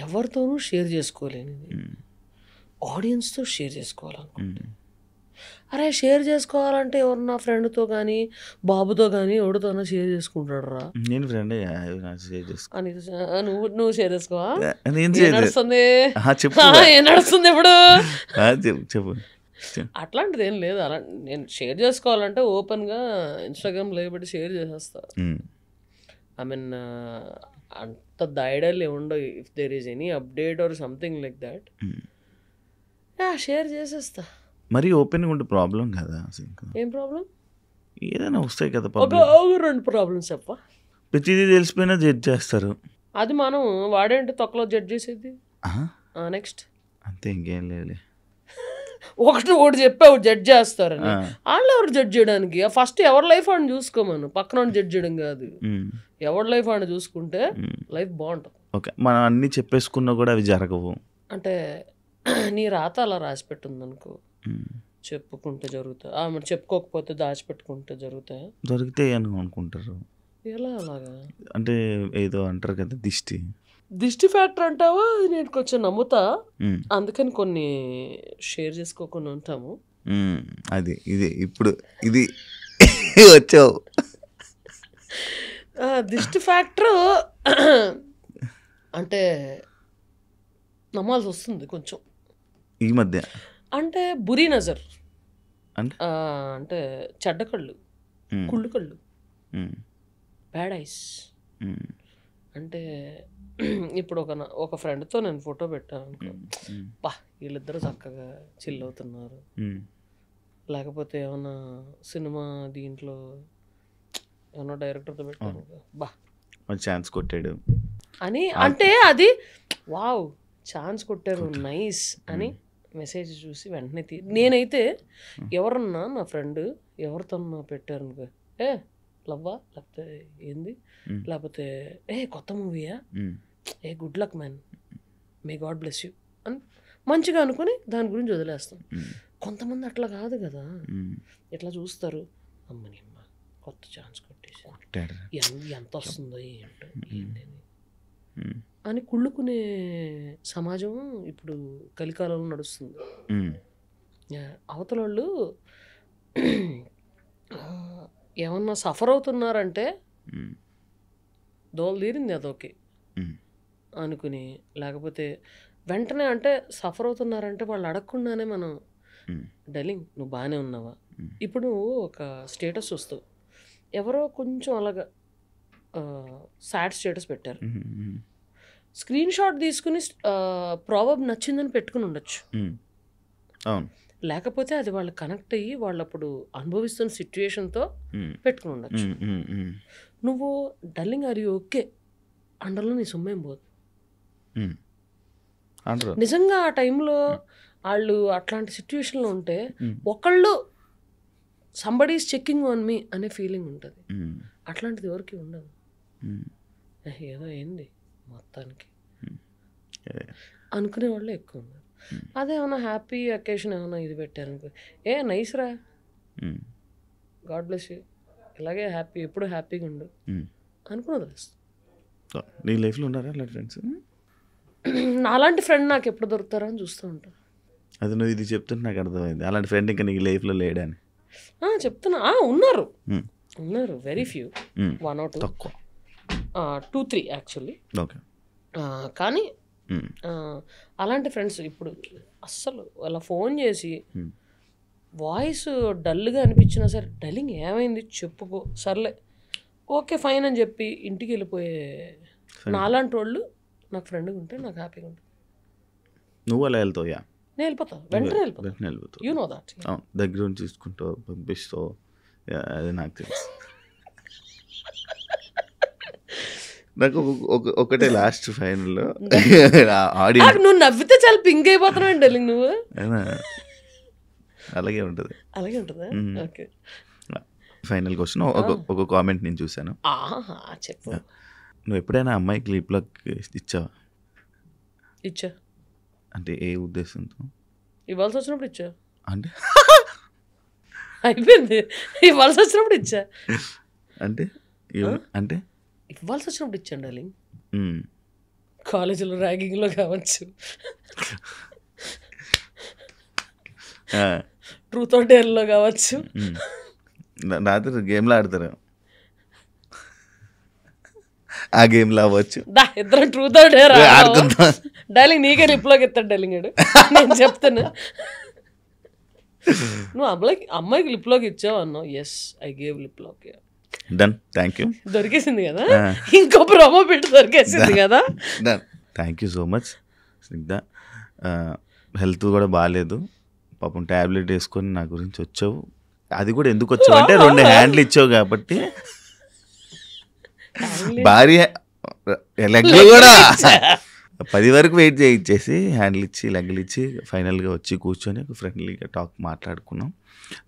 ఎవరితోనూ షేర్ చేసుకోలేనిది ఆడియన్స్తో షేర్ చేసుకోవాలనుకుంటే, అరే షేర్ చేసుకోవాలంటే ఎవరన్నా ఫ్రెండ్తో కానీ బాబుతో కానీ ఎవరితోనో షేర్ చేసుకుంటాడు రా.
నేను ఫ్రెండ్ షేర్ చేసుకో.
నువ్వు షేర్ చేసుకోవా? నడుస్తుంది ఏం నడుస్తుంది ఇప్పుడు?
చెప్పు.
అట్లాంటిది ఏం లేదు. అలా నేను షేర్ చేసుకోవాలంటే ఓపెన్గా ఇన్స్టాగ్రామ్ లేబట్టి షేర్ చేసేస్తా. ఐ మీన్ అంత దాయడాలు ఏముండవు. If there is any update or something like that share చేసేస్తా.
మరి ఓపెన్గా ఉంటే ప్రాబ్లం కదా?
ఏం ప్రాబ్లం?
ఏదైనా వస్తాయి కదా.
రెండు ప్రాబ్లమ్స్ చెప్ప.
ప్రతిదీ తెలిసిపోయినా జడ్జ్ చేస్తారు.
అది మనం వాడేంటి తొక్కలో జడ్జ్ చేసేది. నెక్స్ట్
అంతే, ఇంకేం లేదు.
ఒకటి చెప్పావు జడ్జ్ చేస్తారని, వాళ్ళు ఎవరు జడ్జ్ చేయడానికి? ఫస్ట్ ఎవరి లైఫ్ అని చూసుకోమను, పక్కన జడ్జ్ చేయడం కాదు. ఎవరి లైఫ్ అని చూసుకుంటే లైఫ్ బాగుంటుంది.
ఓకే, మనం అన్ని చెప్పేసుకున్నా కూడా అవి జరగవు.
అంటే నీ రాత అలా రాసి పెట్టిందనుకో, చెప్పుకుంటే జరుగుతాయి. మరి చెప్పుకోకపోతే దాచిపెట్టుకుంటే జరుగుతాయా?
జరుగుతాయి అని అనుకుంటారు.
ఎలా అలాగా?
అంటే ఏదో అంటారు కదా,
దిష్టి ఫ్యాక్టర్ అంటావా? నేను కొంచెం నమ్ముతా, అందుకని కొన్ని షేర్ చేసుకోకుండా ఉంటాము.
అది ఇది వచ్చావు.
దిష్టి ఫ్యాక్టర్ అంటే నమ్మాల్సి వస్తుంది కొంచెం
ఈ మధ్య.
అంటే బురీ నజర్ అంటే చెడ్డ కళ్ళు, కుళ్ళు కళ్ళు, బ్యాడ్ ఐస్. అంటే ఇప్పుడు ఒక ఫ్రెండ్తో నేను ఫోటో పెట్టాను అనుకో, బా వీళ్ళిద్దరూ చక్కగా చిల్ అవుతున్నారు. లేకపోతే ఏమన్నా సినిమా దీంట్లో ఏమన్నా డైరెక్టర్తో పెట్టాను, బా
ఛాన్స్ కొట్టాడు
అని, అంటే అది వావ్ ఛాన్స్ కొట్టారు నైస్ అని మెసేజ్ చూసి వెంటనే నేనైతే ఎవరన్నా నా ఫ్రెండ్ ఎవరితోన్నా పెట్టారు లవ్వా, లేకపోతే ఏంది, లేకపోతే కొత్త మూవీయా, good luck man, may God bless you అని మంచిగా అనుకుని దాని గురించి వదిలేస్తాం. కొంతమంది అట్లా కాదు కదా, ఎట్లా చూస్తారు, అమ్మని అమ్మ కొత్త ఛాన్స్ కొట్టేసి ఎంత వస్తుందో ఏంటో ఏంటి అని కుళ్ళుకునే సమాజం ఇప్పుడు కలికాలంలో నడుస్తుంది. అవతల వాళ్ళు ఏమన్నా సఫర్ అవుతున్నారంటే దోలు తీరింది అదొకే అనుకుని, లేకపోతే వెంటనే అంటే సఫర్ అవుతున్నారంటే వాళ్ళు అడగకుండానే మనం డలింగ్ నువ్వు బాగానే ఉన్నావా. ఇప్పుడు నువ్వు ఒక స్టేటస్ వస్తావు, ఎవరో కొంచెం అలాగా సాడ్ స్టేటస్ పెట్టారు, స్క్రీన్ షాట్ తీసుకుని ప్రాబబ్ నచ్చిందని పెట్టుకుని ఉండొచ్చు, లేకపోతే అది వాళ్ళు కనెక్ట్ అయ్యి వాళ్ళు అప్పుడు అనుభవిస్తున్న సిచ్యుయేషన్తో పెట్టుకుని ఉండొచ్చు. నువ్వు డల్లింగ్ ఆర్ యూ ఓకే అండర్లో నీ సొమ్మేం పోదు. నిజంగా ఆ టైంలో వాళ్ళు అట్లాంటి సిచ్యువేషన్లో ఉంటే ఒకళ్ళు somebody is checking on me అనే ఫీలింగ్ ఉంటుంది. అట్లాంటిది ఎవరికి ఉండదు. ఏదో ఏంది మొత్తానికి అనుకునే వాళ్ళు ఎక్కువ ఉన్నారు. అదేమన్నా హ్యాపీ అకేషన్ ఏమన్నా ఇది పెట్టారనుకో, ఏ నైస్ రా, గాడ్ బ్లెస్ యూ, ఇలాగే హ్యాపీ, ఎప్పుడు హ్యాపీగా ఉండు అనుకుని వదిలేస్తాను.
నీ లైఫ్లో ఉన్నారా అలాంటి ఫ్రెండ్స్?
నాలాంటి ఫ్రెండ్ నాకు ఎప్పుడు దొరుకుతారా అని చూస్తూ ఉంటాను.
అది నువ్వు ఇది చెప్తుంటే నాకు అర్థమైంది, అలాంటి ఫ్రెండ్ ఇంకా నీ లైఫ్లో లేడని.
చెప్తున్నా, ఉన్నారు వెరీ ఫ్యూ, 1 or 2,
తక్కువ,
2-3 యాక్చువల్లీ.
ఓకే.
కానీ అలాంటి ఫ్రెండ్స్ ఇప్పుడు అస్సలు అలా ఫోన్ చేసి వాయిస్ డల్గా అనిపించినా సరే, డల్లింగ్ ఏమైంది చెప్పుకో, సర్లే ఓకే ఫైన్ అని చెప్పి ఇంటికి వెళ్ళిపోయే నాలాంటి వాళ్ళు నాకు ఫ్రెండ్గా ఉంటే నాకు హ్యాపీగా ఉంటుంది.
నువ్వు అలా వెళ్తావు?
నేను వెళ్ళిపోతా, వెంటనే వెళ్ళిపోతా. You know that.
దగ్గర నుంచి చూసుకుంటావు, పంపిస్తావు, అది నాకు తెలుసు. నాకు ఒకటే లాస్ట్ ఫైనల్లో ఆడియన్స్,
నువ్వు నవ్వితే చాలా పింక్ అయిపోతున్నావు డల్లింగ్, నువ్వు
అలాగే ఉంటుంది.
అలాగే ఉంటుందా? ఓకే.
ఫైనల్ క్వశ్చన్, ఒక కామెంట్ నేను చూసాను.
చెప్పు.
నువ్వు ఎప్పుడైనా అమ్మాయికి లిప్ లాక్ ఇచ్చావా?
ఇచ్చా.
అంటే ఏ ఉద్దేశంతో?
ఇవ్వాల్సి వచ్చినప్పుడు ఇచ్చా.
అంటే
అయిపోయింది, ఇవ్వాల్సి వచ్చినప్పుడు ఇచ్చా.
అంటే అంటే
ఇవ్వాల్సి వచ్చినప్పుడు ఇచ్చాను డార్లింగ్. కాలేజీలో ర్యాగింగ్లో కావచ్చు, ట్రూత్ ఆర్ డేర్లో కావచ్చు,
రాత్రి గేమ్లో ఆడతారు, ఆ గేమ్లో అవ్వచ్చు.
ఇద్దరు ట్రూత్ ఆర్ డేర్ ఆడుకుంటా. డార్లింగ్ నీకే లిప్లోకి ఎత్తాడు డార్లింగ్ గాడు, నేను చెప్తాను. నువ్వు అమ్మాయికి లిప్లోకి ఇచ్చావు అన్నావు. ఎస్, ఐ గేవ్ లిప్లోకి.
Done, thank you.
దొరికేసింది కదా, ఇంకో ప్రోమో పెట్టి దొరికేసింది కదా.
Done, thank you so much Snigdha. Health కూడా బాగాలేదు పాపం, ట్యాబ్లెట్ వేసుకొని నా గురించి వచ్చావు. అది కూడా ఎందుకు వచ్చావు అంటే 2 హ్యాండ్లు ఇచ్చావు కాబట్టి, భార్య లెగ్లు కూడా 10 వరకు వెయిట్ చేయించేసి హ్యాండిల్ ఇచ్చి లెగ్లు ఇచ్చి ఫైనల్గా వచ్చి కూర్చొని ఫ్రెండ్లీగా టాక్ మాట్లాడుకున్నాం.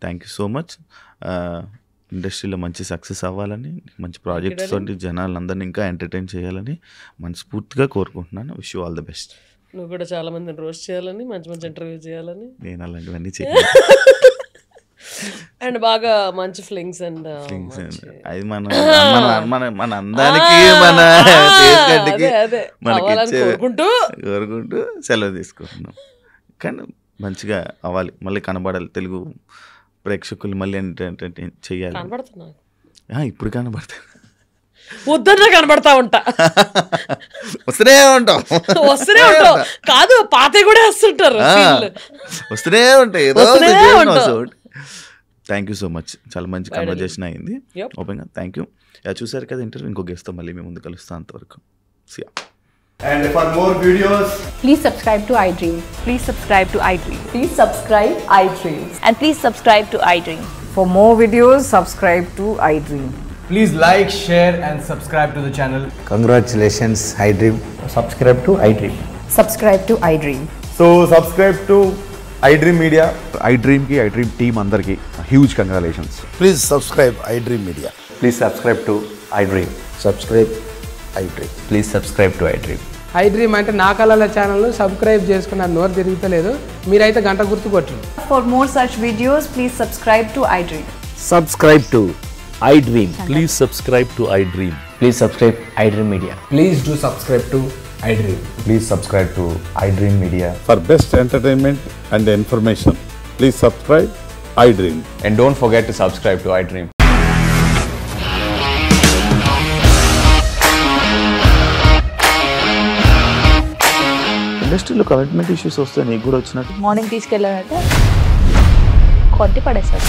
Thank you so much. ఇండస్ట్రీలో మంచి సక్సెస్ అవ్వాలని, మంచి ప్రాజెక్ట్స్ తోటి జనాలందరినీ ఇంకా ఎంటర్టైన్ చేయాలని మనస్ఫూర్తిగా కోరుకుంటున్నాను. Wish you all the best.
నువ్వు కూడా చాలా మందిని రోస్ట్ చేయాలని, మంచి మంచి ఇంటర్వ్యూ చేయాలని.
నేను అలాంటివన్నీ చేయాలి.
అండ్ బాగా మంచి ఫ్లింగ్స్ అండ్
అది మన అందానికి మన మనకి కోరుకుంటూ సెలవు తీసుకుంటున్నాం. కానీ మంచిగా అవ్వాలి, మళ్ళీ కనబడాలి, తెలుగు ప్రేక్షకులు మళ్ళీ ఎంటర్టైన్ చెయ్యాలి. ఇప్పుడు కనబడతాయి,
వద్దన్నా కనబడతా ఉంటా,
వస్తూనే ఉంటాం
కాదు పాతే కూడా వస్తుంటారు,
వస్తూనే ఉంటాయి. థ్యాంక్ యూ సో మచ్, చాలా మంచి కన్వర్జేషన్ అయింది ఓపెన్గా. Thank you. చూసారు కదా ఇంటర్వ్యూ, ఇంకో గెస్ట్తో మళ్ళీ మేము ముందు కలుస్తాం. అంతవరకు సియా.
And for more videos,
please subscribe to iDream.
Please subscribe to iDream.
Please subscribe iDream.
And please subscribe to iDream.
For more videos, subscribe to iDream.
please like, share and subscribe to the channel.
Congratulations, iDream. Subscribe to iDream.
Subscribe to iDream.
So subscribe to iDream Media.
iDream team andarki huge congratulations.
Please subscribe iDream Media.
Please subscribe to iDream.
Subscribe iDream.
Please subscribe to iDream.
iDream అంటే నా కళల ఛానల్ను subscribe చేసుకున్న నోరు తిరుగుతలేదు, మీరైతే గంట గుర్తు కొట్టండి.
For more such videos, please subscribe to iDream.
Subscribe to iDream.
Please subscribe to iDream.
Please subscribe iDream Media.
Please do subscribe to iDream.
Please subscribe to iDream Media.
For best entertainment and information, please subscribe iDream.
And don't forget to subscribe to iDream.
ఇండస్ట్రీలో commitment issues వస్తే నీకు కూడా వచ్చినట్టు?
Morning తీసుకెళ్ళాలంటే కొట్టి పడేసాడు.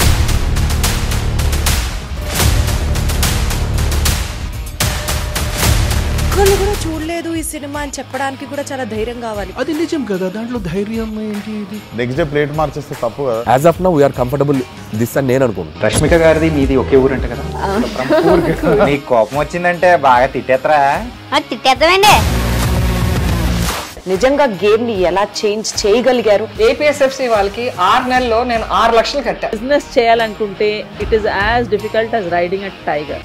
ఒక్కళ్ళు కూడా చూడలేదు ఈ సినిమా అని చెప్పడానికి కూడా చాలా ధైర్యం కావాలి.
అది నిజం కదా, దాంట్లో ధైర్యం ఏంటి? ఇది
నెక్స్ట్ డే ప్లేట్ మార్చేస్తే తప్పు కదా.
As of now we're comfortable this అని నేను అనుకుంటున్నాను.
రష్మిక గారిది మీది ఒకే ఊరు అంట కదా. నీకు కోపం వచ్చిందంటే బాగా తిట్టేత్తరా?
తిట్టేద్దామండి.
నిజంగా గేమ్ ని ఎలా చేంజ్ చేయగలిగారు?
ఏపీఎస్ఎఫ్సి వాళ్ళకి 6 నెలల్లో నేను 6 లక్షలు కట్టా.
బిజినెస్ చేయాలనుకుంటే it is as difficult as riding a tiger.